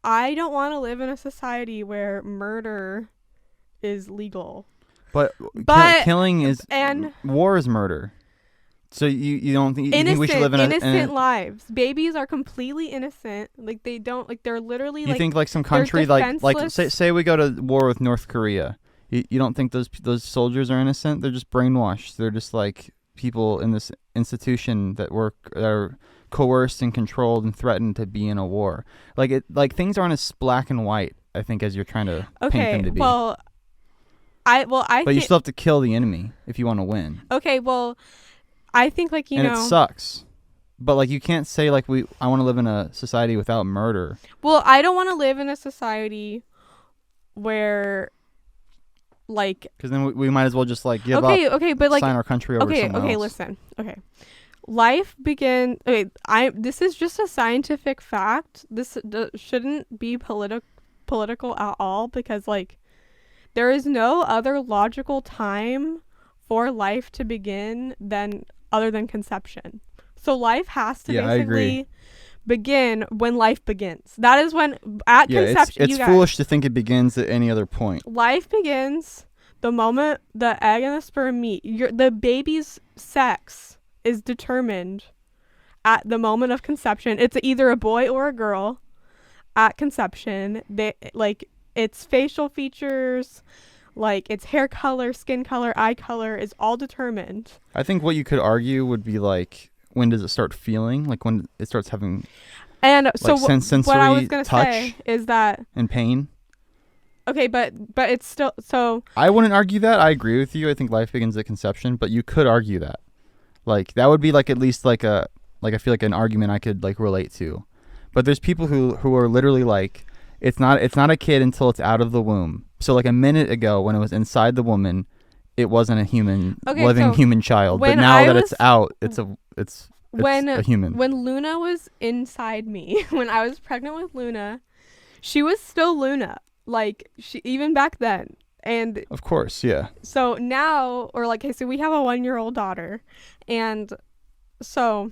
I don't want to live in a society where murder is legal. But killing is, and war is murder. So you don't think you think we should innocent, live in a innocent lives. Babies are completely innocent. Like they don't like they're literally you like think like some they're country like defenseless. say we go to war with North Korea. You don't think those soldiers are innocent? They're just brainwashed. They're just like people in this institution that are coerced and controlled and threatened to be in a war. Like things aren't as black and white, I think, as you're trying to paint them to be. Well, but you still have to kill the enemy if you want to win. Okay, well, I think like and it sucks. But like you can't say like I want to live in a society without murder. Well, I don't want to live in a society where like because then we might as well just like give up. Okay, but like sign our country over someone else. Okay, listen. Okay, life begins. Okay, this is just a scientific fact. This shouldn't be political at all because like there is no other logical time for life to begin other than conception. So life has to basically begin when life begins. That is when at conception. It's foolish to think it begins at any other point. Life begins the moment the egg and the sperm meet. The baby's sex is determined at the moment of conception. It's either a boy or a girl at conception. They like its facial features, like its hair color, skin color, eye color is all determined. I think what you could argue would be like, when does it start feeling? Like when it starts having and like so sensory what I was gonna touch say is that and pain. Okay, but it's still so. I wouldn't argue that. I agree with you. I think life begins at conception, but you could argue that. Like that would be like at least like I feel like an argument I could like relate to. But there's people who are literally like it's not a kid until it's out of the womb. So like a minute ago when it was inside the woman, it wasn't a human human child. But now that it's out, it's a human. When Luna was inside me, when I was pregnant with Luna, she was still Luna. Like she even back then. And of course, yeah. So now so we have a 1-year-old daughter, and so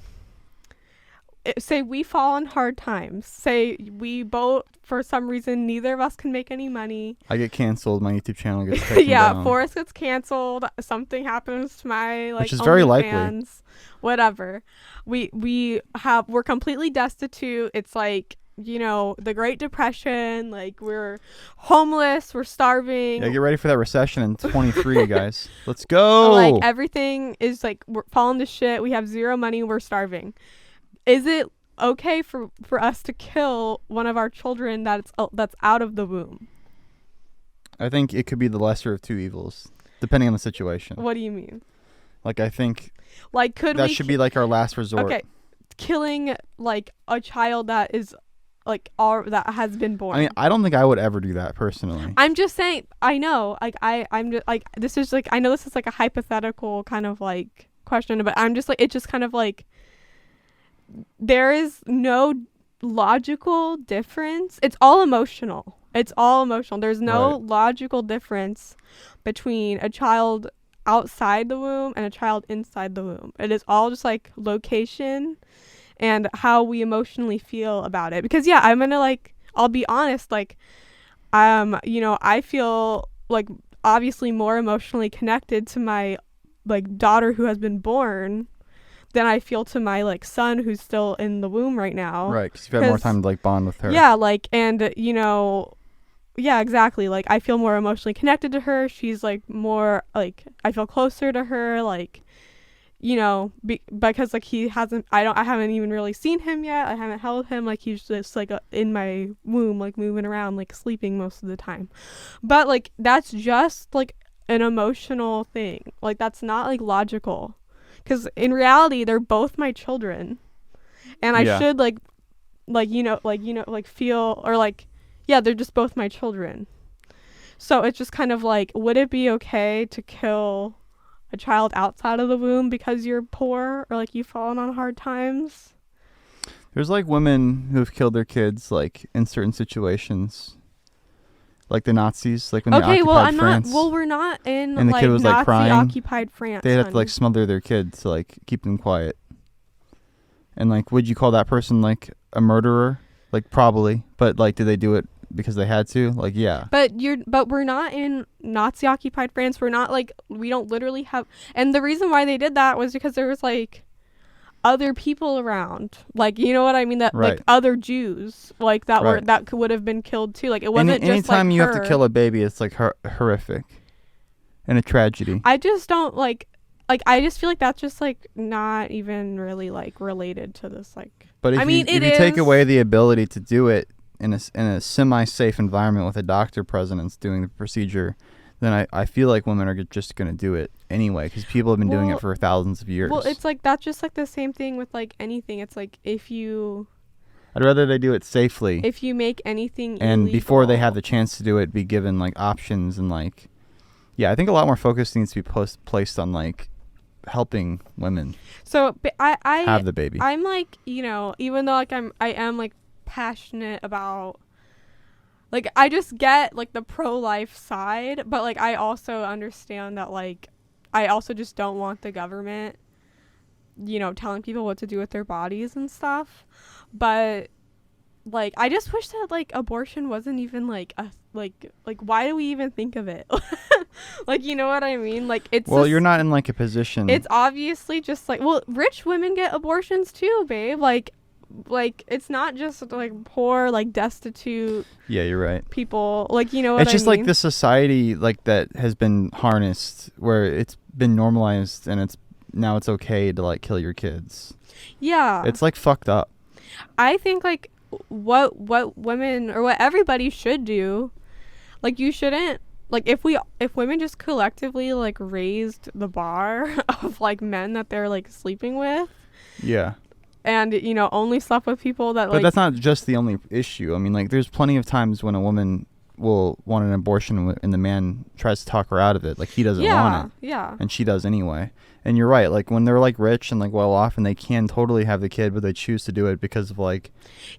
say we fall on hard times. Say we both, for some reason, neither of us can make any money. I get canceled. My YouTube channel gets taken down. Forrest gets canceled. Something happens to my which is very likely. Fans, whatever. We're completely destitute. It's like the Great Depression. Like we're homeless. We're starving. Yeah, get ready for that recession in 23, guys. Let's go. Like everything is like we're falling to shit. We have zero money. We're starving. Is it okay for us to kill one of our children that's out of the womb? I think it could be the lesser of two evils, depending on the situation. What do you mean? Like I think like that should be like our last resort. Okay, killing like a child that is like that has been born. I mean, I don't think I would ever do that personally. I'm just saying. I know. Like I'm just like this is like I know this is like a hypothetical kind of like question, but I'm just like it's just kind of like. There is no logical difference. It's all emotional. There's no logical difference between a child outside the womb and a child inside the womb. It is all just like location and how we emotionally feel about it. Because I'm gonna I'll be honest, I feel like obviously more emotionally connected to my daughter who has been born than I feel to my son who's still in the womb right now. Right, because you've had more time to bond with her. Yeah, yeah, exactly. I feel more emotionally connected to her. She's more I feel closer to her. Because I haven't even really seen him yet. I haven't held him. He's just in my womb, moving around, sleeping most of the time. But that's just an emotional thing. That's not logical. Because in reality, they're both my children, and I should feel or they're just both my children. So it's just kind of would it be okay to kill a child outside of the womb because you're poor or you've fallen on hard times? There's women who've killed their kids in certain situations. Like the Nazis, when they occupied France. We're not in and the kid was Nazi crying. occupied France. They had to smother their kid to keep them quiet. And would you call that person a murderer? Probably, but did they do it because they had to. Like, yeah. But we're not in Nazi occupied France. We're not like, we don't literally have, and the reason why they did that was because there was like other people around, like, you know what I mean, that Right. like other Jews like that Right. would have been killed too. Like, it wasn't just anytime like you her. have to kill a baby, it's like horrific and a tragedy. I just don't like I just feel like that's just like not even really like related to this, like, But if you take away the ability to do it in a semi-safe environment with a doctor present doing the procedure, then I feel like women are just going to do it anyway, because people have been doing it for thousands of years. Well, it's like that's just like the same thing with like anything. It's like I'd rather they do it safely. If you make anything and illegal, before they have the chance to do it, be given like options and like, yeah, I think a lot more focus needs to be placed on like helping women. So I have the baby. I'm like, you know, even though like I am like passionate about, like, I just get like the pro-life side, but like I also understand that like I also just don't want the government, you know, telling people what to do with their bodies and stuff. But like I just wish that like abortion wasn't even like a like why do we even think of it? Like, you know what I mean? Like, it's well, you're not in like a position. It's obviously just like, well, rich women get abortions too, babe. Like it's not just like poor, like destitute. Yeah, you're right. People, like, you know what I mean? It's just like the society like that has been harnessed, where it's been normalized and now it's okay to like kill your kids. Yeah. It's like fucked up. I think like what women or what everybody should do, like, you shouldn't, like, if women just collectively like raised the bar of like men that they're like sleeping with. Yeah. And, you know, only slept with people that, but that's not just the only issue. I mean, like, there's plenty of times when a woman will want an abortion and the man tries to talk her out of it. Like, he doesn't want it. Yeah. And she does anyway. And you're right. Like, when they're like rich and like well off and they can totally have the kid, but they choose to do it because of like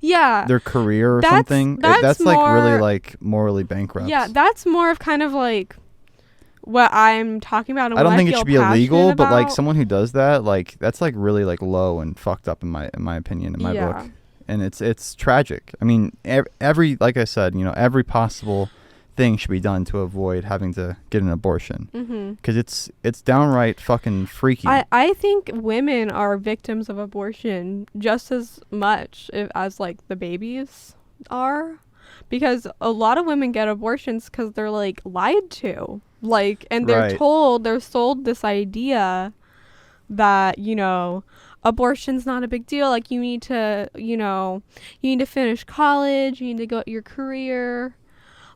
their career or something. That's like really like morally bankrupt. Yeah, that's more of kind of like what I'm talking about. And I don't think it should be illegal, but like about. someone who does that, like, that's like really like low and fucked up in my opinion, in my book. And it's tragic. I mean, every like I said, you know, every possible thing should be done to avoid having to get an abortion, because it's downright fucking freaky. I think women are victims of abortion just as much as like the babies are, because a lot of women get abortions because they're like lied to, like, and they're sold this idea that, you know, abortion's not a big deal. Like, you need to finish college, you need to go at your career,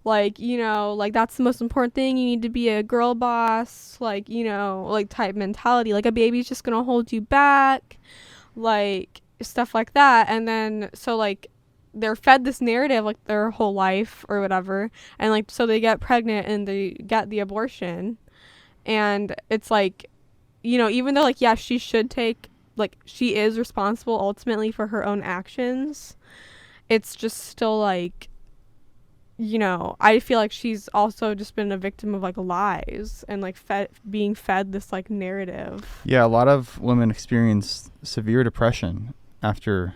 like, you know, like, that's the most important thing. You need to be a girl boss, like, you know, like, type mentality. Like, a baby's just gonna hold you back, like, stuff like that. And then so like they're fed this narrative like their whole life or whatever, and like so they get pregnant and they get the abortion, and it's like, you know, even though like, yeah, she should take, like, she is responsible ultimately for her own actions, it's just still like, you know, I feel like she's also just been a victim of like lies and like being fed this like narrative. Yeah, a lot of women experience severe depression after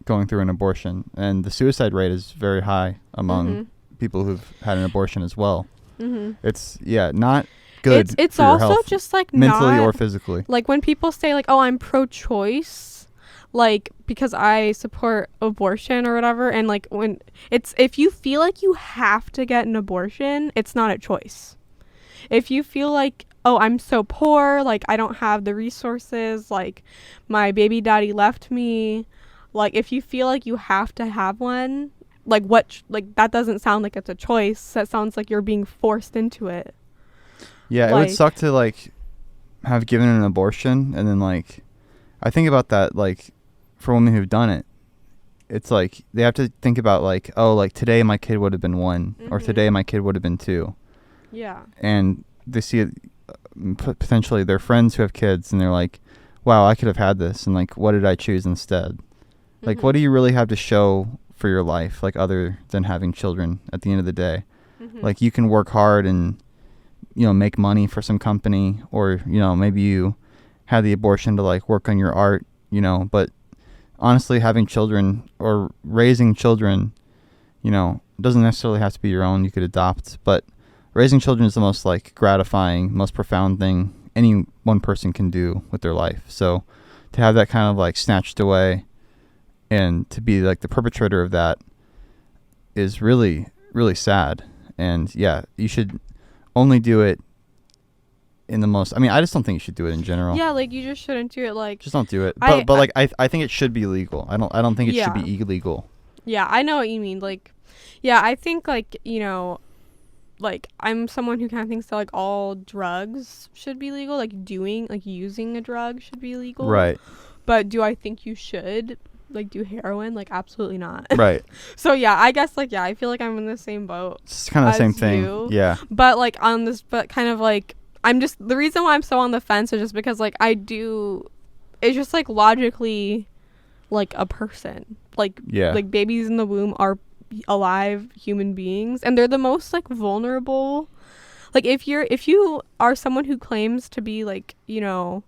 going through an abortion, and the suicide rate is very high among people who've had an abortion as well. It's not good. It's for your also health, just like mentally or physically. Like, when people say like, oh, I'm pro-choice, like, because I support abortion or whatever, and like, when if you feel like you have to get an abortion, it's not a choice. If you feel like, oh, I'm so poor, like, I don't have the resources, like, my baby daddy left me, like, if you feel like you have to have one, like, like, that doesn't sound like it's a choice. That sounds like you're being forced into it. Yeah, like, it would suck to like have given an abortion, and then like, I think about that, like, for women who've done it, it's like they have to think about like, oh, like, today my kid would have been 1, or today my kid would have been 2. Yeah. And they see it, potentially their friends who have kids, and they're like, wow, I could have had this, and like, what did I choose instead? Like, what do you really have to show for your life, like, other than having children at the end of the day? Like, you can work hard and, you know, make money for some company, or, you know, maybe you had the abortion to like work on your art, you know, but honestly, having children or raising children, you know, It doesn't necessarily have to be your own. You could adopt, but raising children is the most like gratifying, most profound thing any one person can do with their life. So to have that kind of like snatched away and to be like the perpetrator of that is really, really sad. And yeah, you should only do it in the most, I mean, I just don't think you should do it in general. Yeah, like you just shouldn't do it. Like just don't do it. But like I think it should be legal. I don't think it Yeah. should be illegal. Yeah, I know what you mean. Like, yeah, I think like, you know, like I'm someone who kind of thinks that like all drugs should be legal, like using a drug should be legal. Right. But do I think you should like do heroin? Like absolutely not. Right. So yeah, I guess like yeah, I feel like I'm in the same boat. It's kind of the same thing. You. Yeah. But like but kind of like I'm just, the reason why I'm so on the fence is just because like it's just like logically like a person. Like like babies in the womb are alive human beings, and they're the most like vulnerable. Like if you are someone who claims to be like, you know,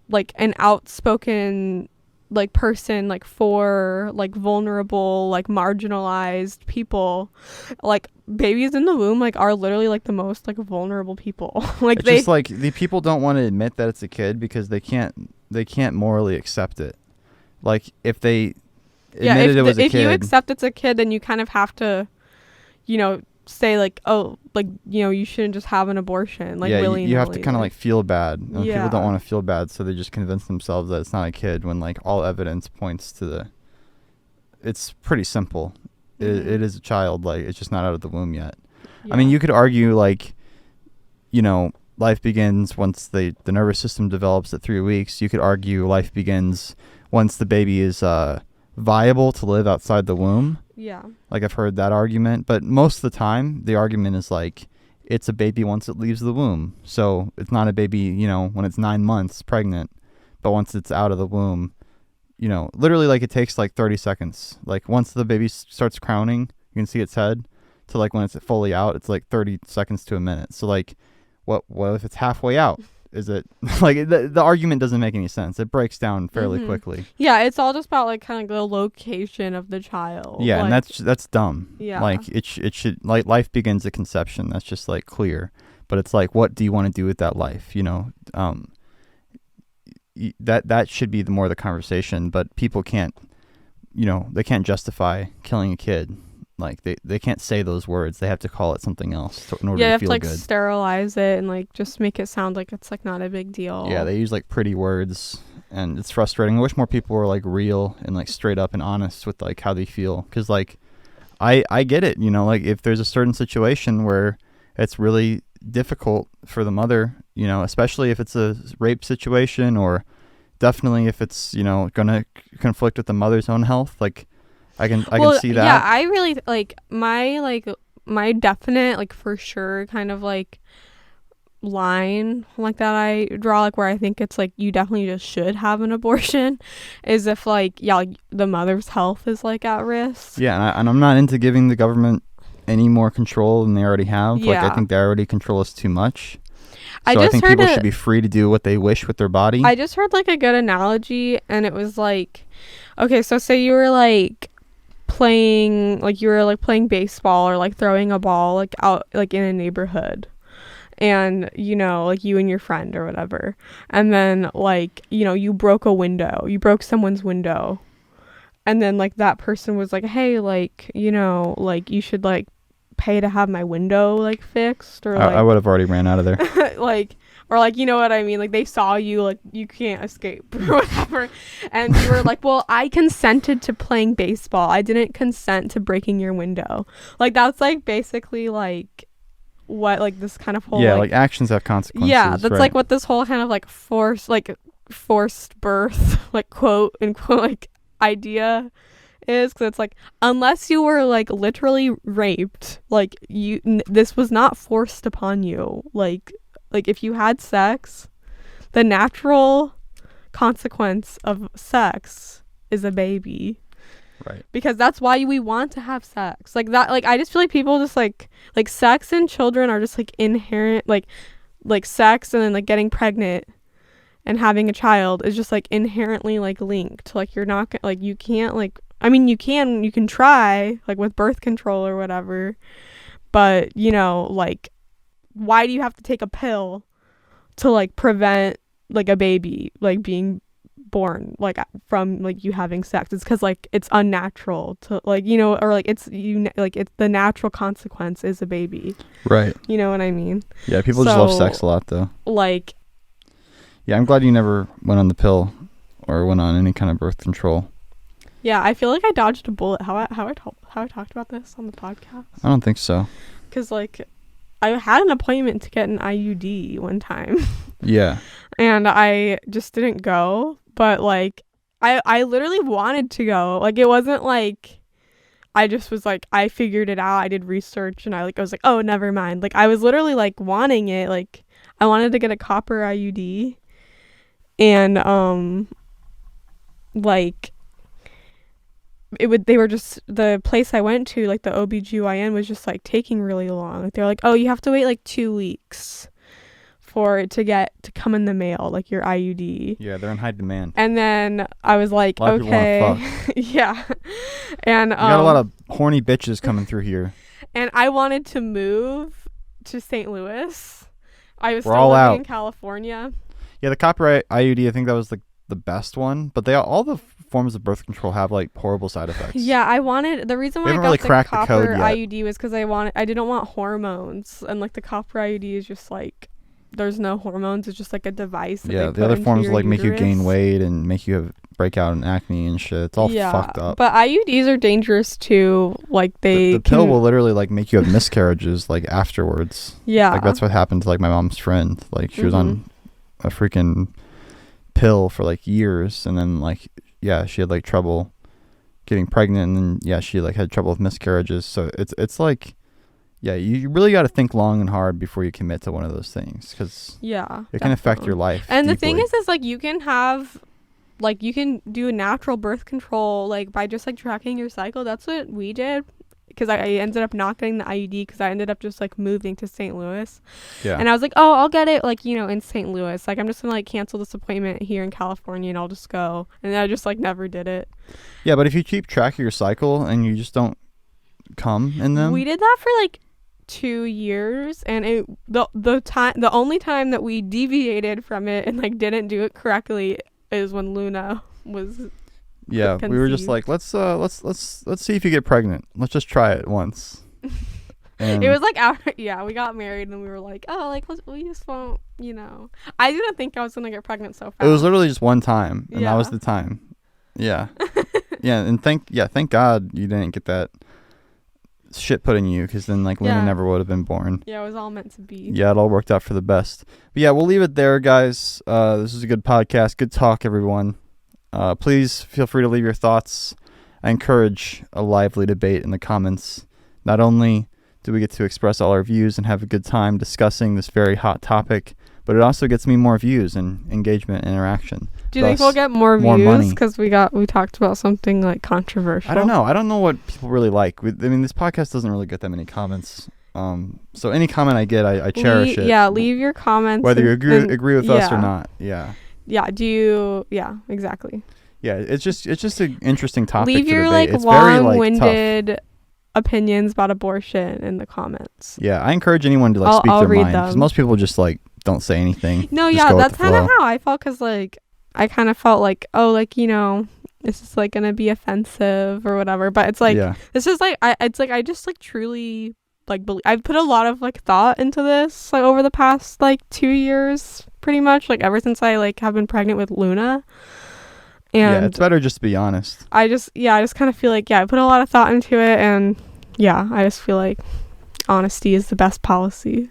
like an outspoken like person like for like vulnerable like marginalized people, like babies in the womb like are literally like the most like vulnerable people. Like it's just like the people don't want to admit that it's a kid because they can't morally accept it. Like if they admitted it was a kid, if you accept it's a kid, then you kind of have to, you know, say like, oh, like, you know, you shouldn't just have an abortion like willy-nilly. You have to kind of like feel bad. And Yeah. people don't want to feel bad, so they just convince themselves that it's not a kid when like all evidence points to it's pretty simple. Mm-hmm. It is a child, like it's just not out of the womb yet. Yeah. I mean, you could argue like, you know, life begins once the nervous system develops at 3 weeks. You could argue life begins once the baby is viable to live outside the womb. Yeah. Like I've heard that argument, but most of the time the argument is like it's a baby once it leaves the womb. So it's not a baby, you know, when it's 9 months pregnant, but once it's out of the womb, you know, literally like it takes like 30 seconds. Like once the baby starts crowning, you can see its head, to like when it's fully out, it's like 30 seconds to a minute. So like what if it's halfway out? Is it like the argument doesn't make any sense. It breaks down fairly quickly. Yeah, it's all just about like kind of the location of the child. Yeah, like, and that's dumb. Yeah. Like it should like life begins at conception. That's just like clear. But it's like, what do you want to do with that life? You know, that should be more the conversation. But people can't, you know, they can't justify killing a kid. Like they can't say those words. They have to call it something else in order you to have feel to like good. sterilize it and like just make it sound like it's like not a big deal. Yeah, they use like pretty words, and it's frustrating. I wish more people were like real and like straight up and honest with like how they feel. Because like I get it, you know, like if there's a certain situation where it's really difficult for the mother, you know, especially if it's a rape situation, or definitely if it's, you know, gonna conflict with the mother's own health, like I can see that. Yeah, I really like my definite like for sure kind of like line like that I draw, like where I think it's like you definitely just should have an abortion, is if like the mother's health is like at risk. Yeah, and I'm not into giving the government any more control than they already have. Like I think they already control us too much. So I think people should be free to do what they wish with their body. I just heard like a good analogy, and it was like, okay, so say you were like playing baseball or like throwing a ball like out like in a neighborhood, and you know, like you and your friend or whatever, and then like, you know, you broke someone's window, and then like that person was like, hey, like, you know, like you should like pay to have my window like fixed, or I would have already ran out of there. like, or like, you know what I mean, like they saw you, like you can't escape or whatever, and you were like, well, I consented to playing baseball, I didn't consent to breaking your window. Like that's like basically like what like this kind of whole like actions have consequences. Yeah, that's right? like what this whole kind of like forced birth like quote unquote like idea is, because it's like, unless you were like literally raped, like this was not forced upon you. Like if you had sex, the natural consequence of sex is a baby. Right. Because that's why we want to have sex. Like that, like I just feel like people just like sex and children are just like inherent, like sex and then like getting pregnant and having a child is just like inherently like linked. Like you're not like you can't like I mean, you can try, like, with birth control or whatever, but, you know, like, why do you have to take a pill to, like, prevent, like, a baby, like, being born, like, from, like, you having sex? It's because, like, it's unnatural to, like, you know, or, like, it's the natural consequence is a baby. Right. You know what I mean? Yeah, people just love sex a lot, though. Like, yeah, I'm glad you never went on the pill or went on any kind of birth control. yeah, I feel like I dodged a bullet. How I talked about this on the podcast? I don't think so. Because, like, I had an appointment to get an IUD one time. Yeah. And I just didn't go. But, like, I literally wanted to go. Like, it wasn't like I just was like, I figured it out. I did research and I was like, oh, never mind. Like, I was literally, like, wanting it. Like, I wanted to get a copper IUD. And, like, they were just, the place I went to, like, the OBGYN was just, like, taking really long. Like, they're like, oh, you have to wait, like, 2 weeks for it to come in the mail, like, your IUD. Yeah, they're in high demand. And then I was like, a lot okay. Of people wanna fuck. Yeah. And you got a lot of horny bitches coming through here. And I wanted to move to St. Louis. I was We're still all living out. in California. Yeah, the copyright IUD, I think that was like the best one, but all the forms of birth control have like horrible side effects. Yeah, the reason why I got really the cracked the copper code yet. IUD was because I didn't want hormones, and, like, the copper IUD is just like, there's no hormones. It's just like a device. That Yeah, they the other put forms into like your make you gain uterus. weight and make you break out in acne and shit. It's all fucked up. But IUDs are dangerous too. Like, the pill will literally like make you have miscarriages like afterwards. Yeah. Like, that's what happened to like my mom's friend. Like, she was on a freaking pill for like years, and then like, yeah, she had like trouble getting pregnant, and then yeah, she like had trouble with miscarriages. So it's like, yeah, you really got to think long and hard before you commit to one of those things, because it can affect your life. And deeply. the thing is like, you can have, like, you can do natural birth control, like, by just, like, tracking your cycle. That's what we did, because I ended up not getting the IUD because I ended up just, like, moving to St. Louis. Yeah. And I was like, oh, I'll get it, like, you know, in St. Louis. Like, I'm just gonna, like, cancel this appointment here in California and I'll just go. And then I just, like, never did it. Yeah, but if you keep track of your cycle and you just don't come in them. We did that for, like, 2 years, and the only time that we deviated from it and, like, didn't do it correctly is when Luna was Yeah, we were just like, let's see if you get pregnant. Let's just try it once. And it was like we got married and we were like, oh, like, we just won't, you know. I didn't think I was gonna get pregnant so fast. It was literally just one time, and that was Yeah. the time. Yeah. Yeah, and thank God you didn't get that shit put in you, because then like Luna Yeah. never would have been born. Yeah, it was all meant to be. Yeah, it all worked out for the best. But yeah, we'll leave it there, guys. This is a good podcast. Good talk, everyone. Please feel free to leave your thoughts. I encourage a lively debate in the comments. Not only do we get to express all our views and have a good time discussing this very hot topic, but it also gets me more views and engagement and interaction. Do you think we'll get more more views money. because we talked about something, like, controversial? I don't know. I don't know what people really like. I mean, this podcast doesn't really get that many comments. So any comment I get, I cherish it. Yeah, leave your comments. Whether you and agree with us or yeah. not. Yeah. Yeah. Yeah. Exactly. Yeah. It's just an interesting topic. Leave to your debate. like It's very, like, long-winded opinions about abortion in the comments. Yeah, I encourage anyone to like speak I'll their read mind, because them. most people just like don't say anything. No, just yeah, go with that's the kind of flow. how I felt, because, like, I kind of felt like, oh, like, you know, this is, like, gonna be offensive or whatever. But it's like, Yeah. this is like, I just, like, truly, like, I've put a lot of, like, thought into this, like, over the past, like, 2 years, pretty much, like, ever since I, like, have been pregnant with Luna. And Yeah, it's better just to be honest. I just kind of feel like, I put a lot of thought into it, and yeah, I just feel like honesty is the best policy.